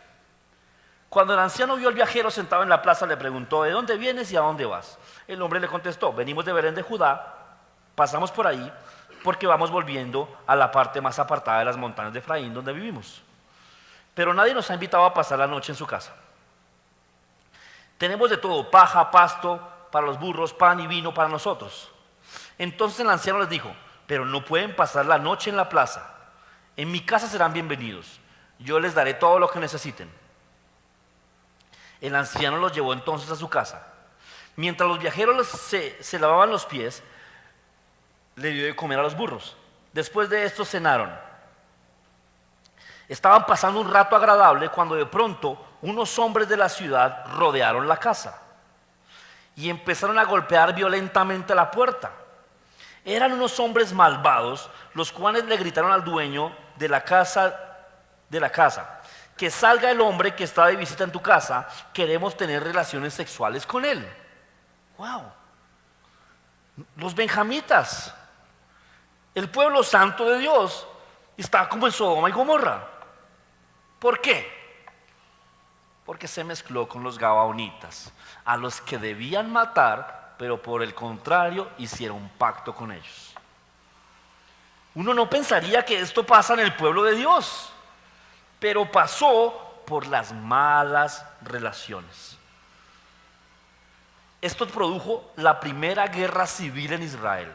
Speaker 1: Cuando el anciano vio al viajero sentado en la plaza, le preguntó: ¿de dónde vienes y a dónde vas? El hombre le contestó: venimos de Belén de Judá, pasamos por ahí porque vamos volviendo a la parte más apartada de las montañas de Efraín donde vivimos. Pero nadie nos ha invitado a pasar la noche en su casa. Tenemos de todo: paja, pasto para los burros, pan y vino para nosotros. Entonces el anciano les dijo: pero no pueden pasar la noche en la plaza. En mi casa serán bienvenidos. Yo les daré todo lo que necesiten. El anciano los llevó entonces a su casa. Mientras los viajeros se lavaban los pies, le dio de comer a los burros. Después de esto cenaron. Estaban pasando un rato agradable cuando de pronto unos hombres de la ciudad rodearon la casa y empezaron a golpear violentamente la puerta. Eran unos hombres malvados, los cuales le gritaron al dueño de la casa, que salga el hombre que está de visita en tu casa, queremos tener relaciones sexuales con él. Wow. Los benjamitas, el pueblo santo de Dios, está como en Sodoma y Gomorra. ¿Por qué? Porque se mezcló con los gabaonitas, a los que debían matar, pero por el contrario hicieron un pacto con ellos. Uno no pensaría que esto pasa en el pueblo de Dios, pero pasó por las malas relaciones. Esto produjo la primera guerra civil en Israel.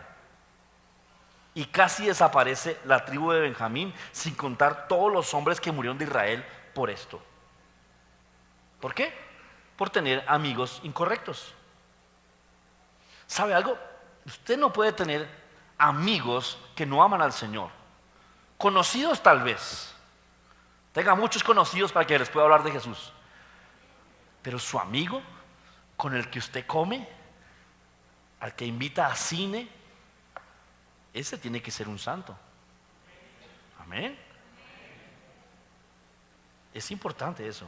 Speaker 1: Y casi desaparece la tribu de Benjamín, sin contar todos los hombres que murieron de Israel por esto. ¿Por qué? Por tener amigos incorrectos. ¿Sabe algo? Usted no puede tener amigos que no aman al Señor. Conocidos tal vez. Tenga muchos conocidos para que les pueda hablar de Jesús. Pero su amigo con el que usted come, al que invita a cine, ese tiene que ser un santo. Amén. Es importante eso.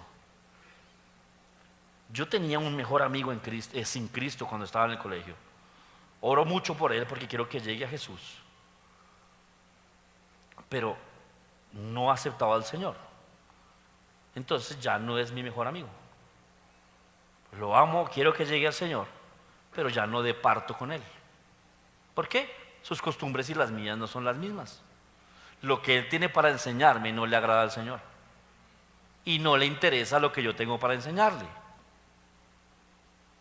Speaker 1: Yo tenía un mejor amigo en Cristo, sin Cristo cuando estaba en el colegio. Oro mucho por él porque quiero que llegue a Jesús. Pero no aceptaba al Señor. Entonces ya no es mi mejor amigo. Lo amo, quiero que llegue al Señor, pero ya no departo con él. ¿Por qué? Sus costumbres y las mías no son las mismas. Lo que él tiene para enseñarme no le agrada al Señor. Y no le interesa lo que yo tengo para enseñarle.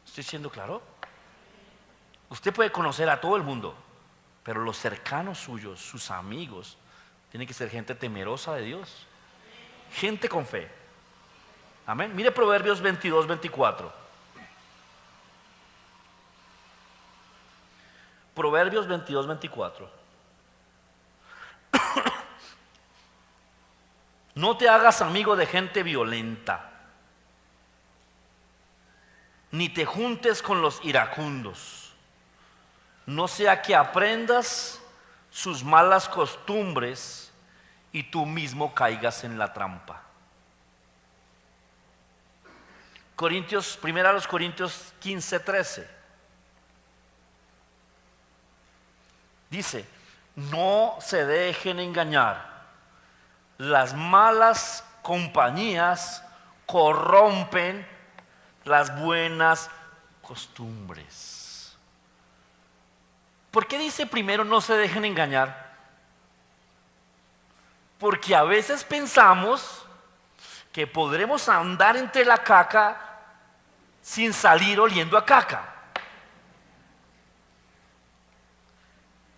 Speaker 1: ¿Estoy siendo claro? Usted puede conocer a todo el mundo, pero los cercanos suyos, sus amigos, tienen que ser gente temerosa de Dios. Gente con fe. Amén. Mire Proverbios 22, 24. Proverbios 22, 24. No te hagas amigo de gente violenta, ni te juntes con los iracundos, no sea que aprendas sus malas costumbres y tú mismo caigas en la trampa. Primera a los Corintios 15:13. Dice, no se dejen engañar. Las malas compañías corrompen las buenas costumbres. ¿Por qué dice primero no se dejen engañar? Porque a veces pensamos que podremos andar entre la caca sin salir oliendo a caca.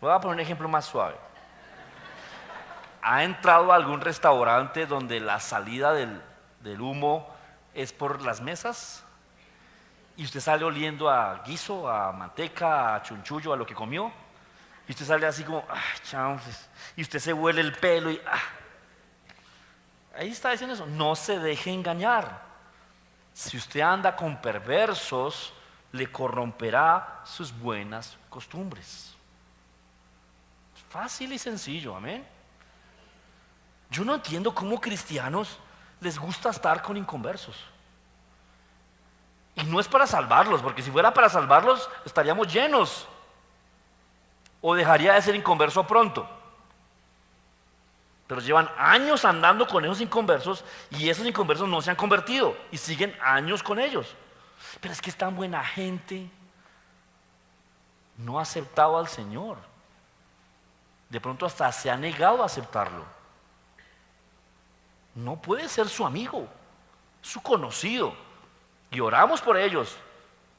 Speaker 1: Voy a poner un ejemplo más suave. ¿Ha entrado a algún restaurante donde la salida del humo es por las mesas? Y usted sale oliendo a guiso, a manteca, a chunchullo, a lo que comió. Y usted sale así como, ay, chanfles. Y usted se huele el pelo y, Ahí está diciendo eso, no se deje engañar. Si usted anda con perversos, le corromperá sus buenas costumbres. Fácil y sencillo, amén. Yo no entiendo cómo cristianos les gusta estar con inconversos. Y no es para salvarlos, porque si fuera para salvarlos estaríamos llenos. O dejaría de ser inconverso pronto. Pero llevan años andando con esos inconversos y esos inconversos no se han convertido y siguen años con ellos. Pero es que es tan buena gente, no ha aceptado al Señor. De pronto hasta se ha negado a aceptarlo. No puede ser su amigo, su conocido. Y oramos por ellos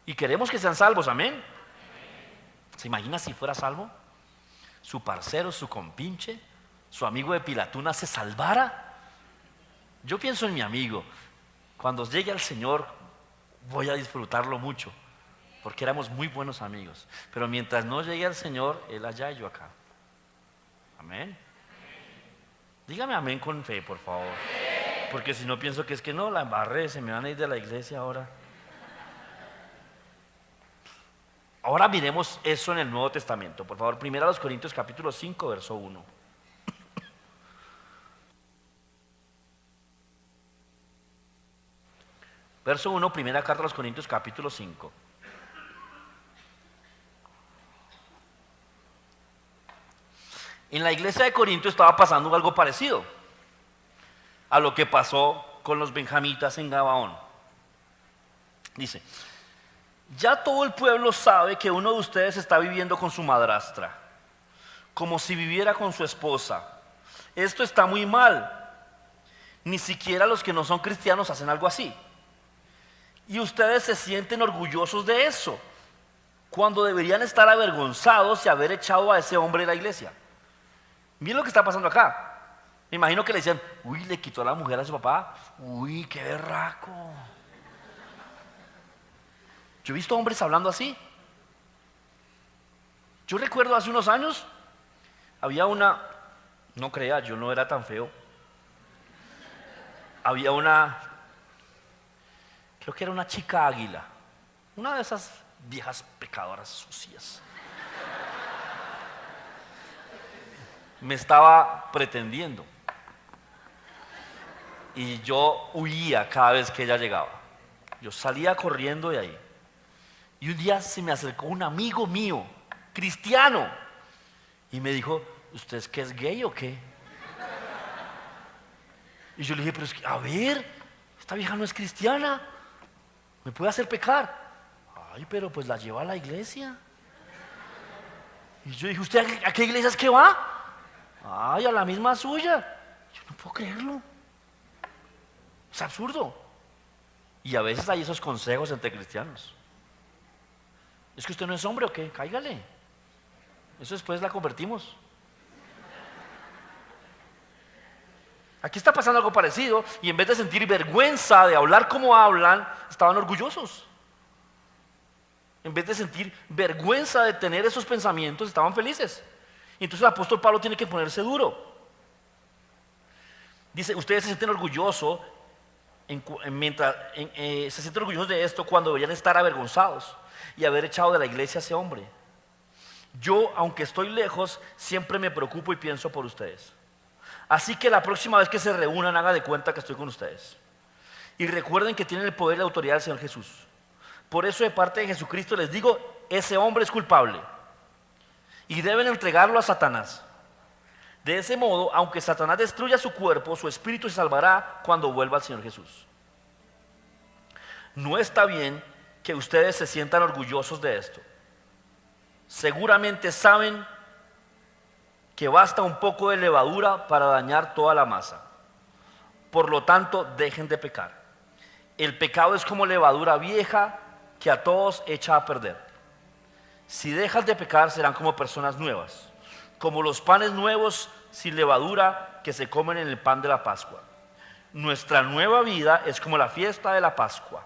Speaker 1: y queremos que sean salvos, amén. ¿Se imagina si fuera salvo? Su parcero, su compinche, su amigo de Pilatuna se salvara. Yo pienso en mi amigo. Cuando llegue al Señor voy a disfrutarlo mucho, porque éramos muy buenos amigos. Pero mientras no llegue al Señor, Él allá y yo acá. Amén. Dígame amén con fe, por favor. Porque si no pienso que es que no, la embarré, se me van a ir de la iglesia ahora. Ahora miremos eso en el Nuevo Testamento. Por favor, 1 Corintios capítulo 5, verso 1. Verso 1, primera carta a los Corintios capítulo 5. En la iglesia de Corinto estaba pasando algo parecido a lo que pasó con los benjamitas en Gabaón. Dice, ya todo el pueblo sabe que uno de ustedes está viviendo con su madrastra, como si viviera con su esposa. Esto está muy mal. Ni siquiera los que no son cristianos hacen algo así. Y ustedes se sienten orgullosos de eso, cuando deberían estar avergonzados de haber echado a ese hombre de la iglesia. Miren lo que está pasando acá. Me imagino que le decían, uy, le quitó a la mujer a su papá. Uy, qué berraco. Yo he visto hombres hablando así. Yo recuerdo hace unos años, había una, no crea, yo no era tan feo. Había una, creo que era una chica águila, una de esas viejas pecadoras sucias. Me estaba pretendiendo y yo huía cada vez que ella llegaba. Yo salía corriendo de ahí y un día se me acercó un amigo mío, cristiano, y me dijo, ¿usted es que es gay o qué? Y yo le dije, pero es que, a ver, esta vieja no es cristiana, me puede hacer pecar. Ay, pero pues la lleva a la iglesia. Y yo dije, ¿usted a qué iglesia es que va? Ay, a la misma suya. Yo no puedo creerlo. Es absurdo. Y a veces hay esos consejos entre cristianos. ¿Es que usted no es hombre o qué? Cáigale. Eso después la convertimos. Aquí está pasando algo parecido y en vez de sentir vergüenza de hablar como hablan, estaban orgullosos. En vez de sentir vergüenza de tener esos pensamientos, estaban felices. Y entonces el apóstol Pablo tiene que ponerse duro. Dice, ustedes se sienten orgullosos se sienten orgullosos de esto cuando deberían estar avergonzados y haber echado de la iglesia a ese hombre. Yo, aunque estoy lejos, siempre me preocupo y pienso por ustedes. Así que la próxima vez que se reúnan, hagan de cuenta que estoy con ustedes. Y recuerden que tienen el poder y la autoridad del Señor Jesús. Por eso, de parte de Jesucristo, les digo, ese hombre es culpable. Y deben entregarlo a Satanás. De ese modo, aunque Satanás destruya su cuerpo, su espíritu se salvará cuando vuelva al Señor Jesús. No está bien que ustedes se sientan orgullosos de esto. Seguramente saben que basta un poco de levadura para dañar toda la masa. Por lo tanto, dejen de pecar. El pecado es como levadura vieja que a todos echa a perder. Si dejan de pecar, serán como personas nuevas, como los panes nuevos sin levadura que se comen en el pan de la Pascua. Nuestra nueva vida es como la fiesta de la Pascua.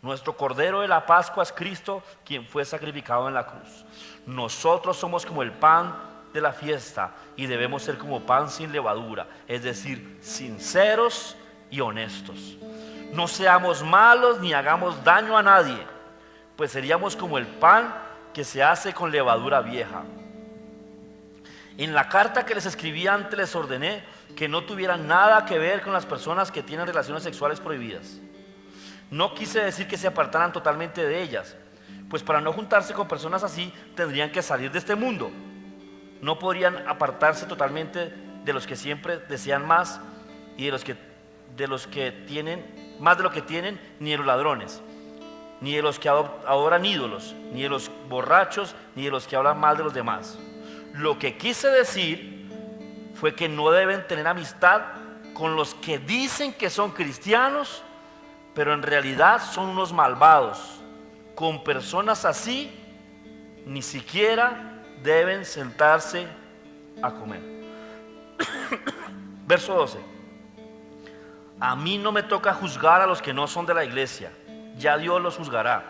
Speaker 1: Nuestro Cordero de la Pascua es Cristo, quien fue sacrificado en la cruz. Nosotros somos como el pan de la fiesta y debemos ser como pan sin levadura, es decir, sinceros y honestos. No seamos malos ni hagamos daño a nadie, pues seríamos como el pan que se hace con levadura vieja. En la carta que les escribí antes les ordené que no tuvieran nada que ver con las personas que tienen relaciones sexuales prohibidas. No quise decir que se apartaran totalmente de ellas, pues para no juntarse con personas así tendrían que salir de este mundo. No podrían apartarse totalmente de los que siempre desean más y de los que tienen más de lo que tienen, ni de los ladrones, ni de los que adoran ídolos, ni de los borrachos, ni de los que hablan mal de los demás. Lo que quise decir fue que no deben tener amistad con los que dicen que son cristianos, pero en realidad son unos malvados. Con personas así, ni siquiera deben sentarse a comer. Verso 12. A mí no me toca juzgar a los que no son de la iglesia, ya Dios los juzgará.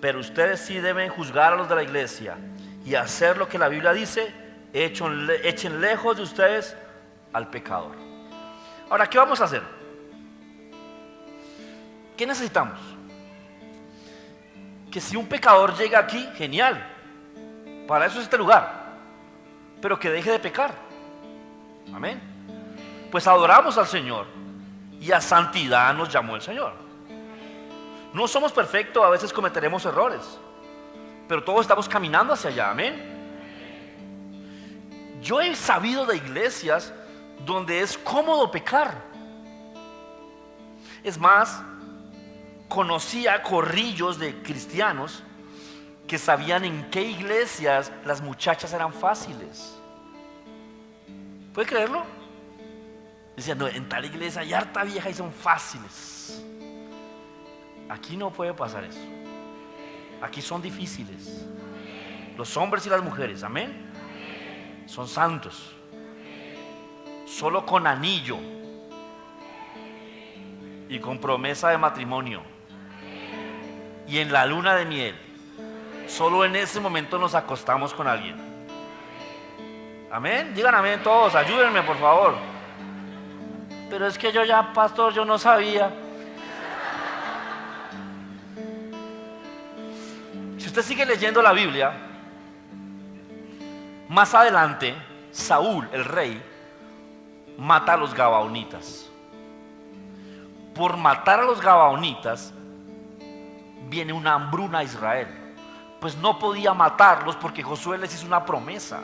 Speaker 1: Pero ustedes sí deben juzgar a los de la iglesia y hacer lo que la Biblia dice: echen lejos de ustedes al pecador. Ahora, ¿qué vamos a hacer? ¿Qué necesitamos? Que si un pecador llega aquí, genial, para eso es este lugar, pero que deje de pecar. Amén. Pues adoramos al Señor y a santidad nos llamó el Señor. No somos perfectos, a veces cometeremos errores, pero todos estamos caminando hacia allá. Amén. Yo he sabido de iglesias donde es cómodo pecar. Es más, conocía corrillos de cristianos que sabían en qué iglesias las muchachas eran fáciles. ¿Puede creerlo? Decían, no, en tal iglesia hay harta vieja y son fáciles. Aquí no puede pasar eso. Aquí son difíciles. Los hombres y las mujeres, amén, son santos. Solo con anillo y con promesa de matrimonio y en la luna de miel, solo en ese momento nos acostamos con alguien. Amén. Digan amén todos, ayúdenme por favor. Pero es que yo ya, pastor, yo no sabía. Si usted sigue leyendo la Biblia, más adelante Saúl, el rey, mata a los gabaonitas. Por matar a los gabaonitas viene una hambruna a Israel, pues no podía matarlos porque Josué les hizo una promesa.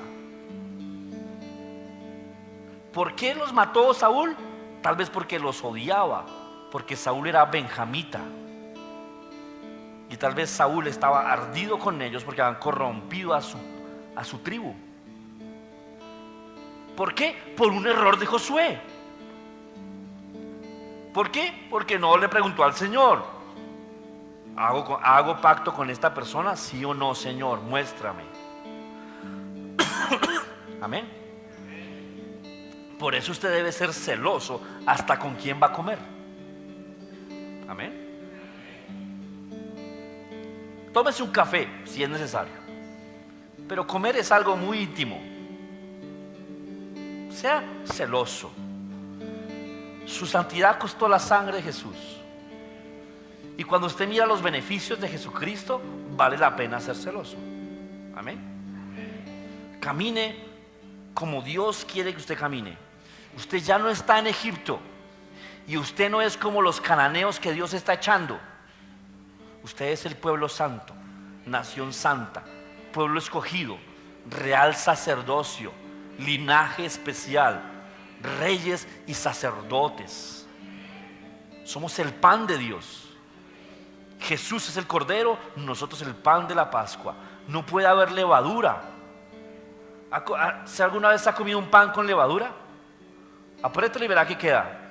Speaker 1: ¿Por qué los mató Saúl? Tal vez porque los odiaba, porque Saúl era benjamita y tal vez Saúl estaba ardido con ellos porque habían corrompido a su tribu. ¿Por qué? Por un error de Josué. ¿Por qué? Porque no le preguntó al Señor: ¿Hago pacto con esta persona? ¿Sí o no, Señor? Muéstrame. Amén. Por eso usted debe ser celoso hasta con quién va a comer. Amén. Tómese un café si es necesario, pero comer es algo muy íntimo. Sea celoso. Su santidad costó la sangre de Jesús. Y cuando usted mira los beneficios de Jesucristo, vale la pena ser celoso. Amén. Camine como Dios quiere que usted camine. Usted ya no está en Egipto. Y usted no es como los cananeos que Dios está echando. Usted es el pueblo santo, nación santa, pueblo escogido, real sacerdocio, linaje especial, reyes y sacerdotes. Somos el pan de Dios. Jesús es el cordero, nosotros el pan de la Pascua. No puede haber levadura. ¿Si alguna vez ha comido un pan con levadura? Apriétalo y verá que queda.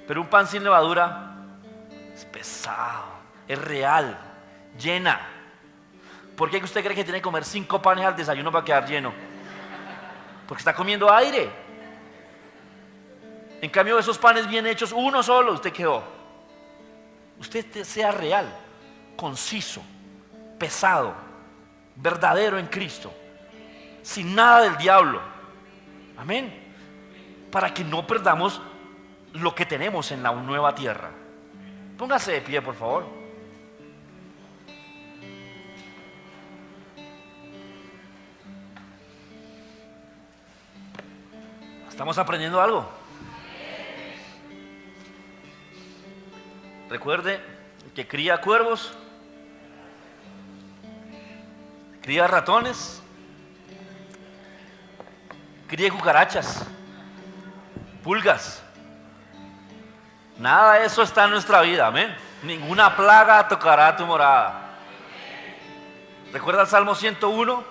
Speaker 1: Pero un pan sin levadura es pesado, es real, llena. ¿Por qué usted cree que tiene que comer 5 panes al desayuno para quedar lleno? Porque está comiendo aire. En cambio, esos panes bien hechos, uno solo, usted quedó. Usted sea real, conciso, pesado, verdadero en Cristo, sin nada del diablo. Amén. Para que no perdamos lo que tenemos en la nueva tierra. Póngase de pie, por favor. ¿Estamos aprendiendo algo? Recuerde que cría cuervos, cría ratones, cría cucarachas, pulgas. Nada de eso está en nuestra vida, amén. Ninguna plaga tocará tu morada. ¿Recuerda el Salmo 101?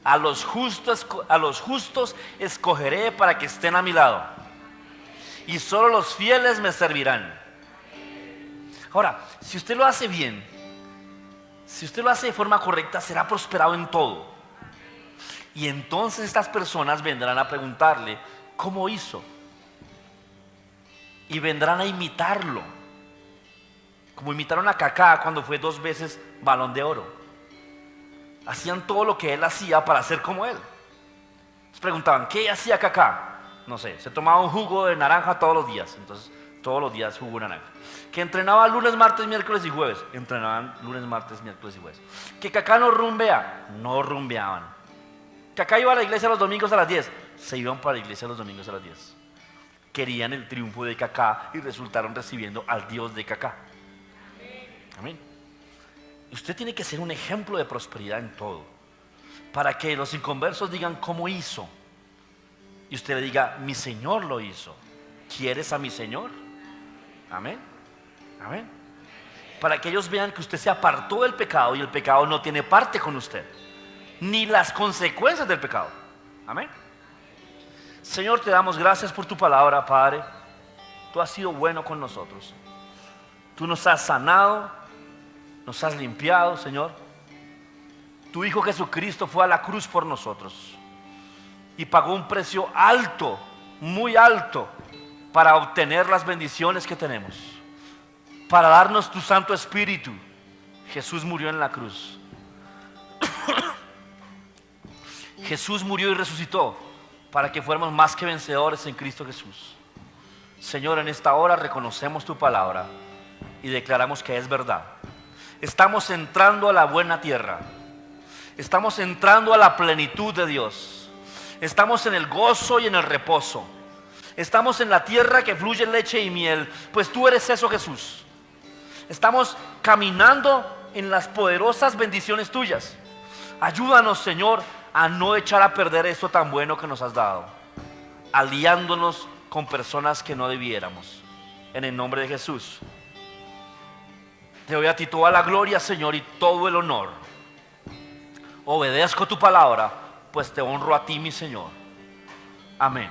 Speaker 1: A los justos escogeré para que estén a mi lado, y solo los fieles me servirán. Ahora, si usted lo hace bien, si usted lo hace de forma correcta, será prosperado en todo. Y entonces estas personas vendrán a preguntarle cómo hizo, y vendrán a imitarlo, como imitaron a Kaká cuando fue 2 veces Balón de Oro. Hacían todo lo que él hacía para ser como él. Les preguntaban, ¿qué hacía Kaká? No sé, se tomaba un jugo de naranja todos los días. Entonces, todos los días jugo de naranja. Que entrenaba lunes, martes, miércoles y jueves. Entrenaban lunes, martes, miércoles y jueves. Que Kaká no rumbea. No rumbeaban. Kaká iba a la iglesia los domingos a las 10. Se iban para la iglesia los domingos a las 10. Querían el triunfo de Kaká y resultaron recibiendo al Dios de Kaká. Amén. Usted tiene que ser un ejemplo de prosperidad en todo, para que los inconversos digan cómo hizo, y usted le diga, mi Señor lo hizo. ¿Quieres a mi Señor? Amén. Amén. Para que ellos vean que usted se apartó del pecado y el pecado no tiene parte con usted, ni las consecuencias del pecado. Amén. Señor, te damos gracias por tu palabra, Padre. Tú has sido bueno con nosotros. Tú nos has sanado, nos has limpiado, Señor. Tu Hijo Jesucristo fue a la cruz por nosotros y pagó un precio alto, muy alto, para obtener las bendiciones que tenemos, para darnos tu Santo Espíritu. Jesús murió en la cruz. Jesús murió y resucitó para que fuéramos más que vencedores en Cristo Jesús. Señor, en esta hora reconocemos tu palabra y declaramos que es verdad. Estamos entrando a la buena tierra. Estamos entrando a la plenitud de Dios. Estamos en el gozo y en el reposo. Estamos en la tierra que fluye leche y miel, pues tú eres eso, Jesús. Estamos caminando en las poderosas bendiciones tuyas. Ayúdanos, Señor, a no echar a perder esto tan bueno que nos has dado, aliándonos con personas que no debiéramos. En el nombre de Jesús. Te doy a ti toda la gloria, Señor, y todo el honor. Obedezco tu palabra, pues te honro a ti, mi Señor. Amén.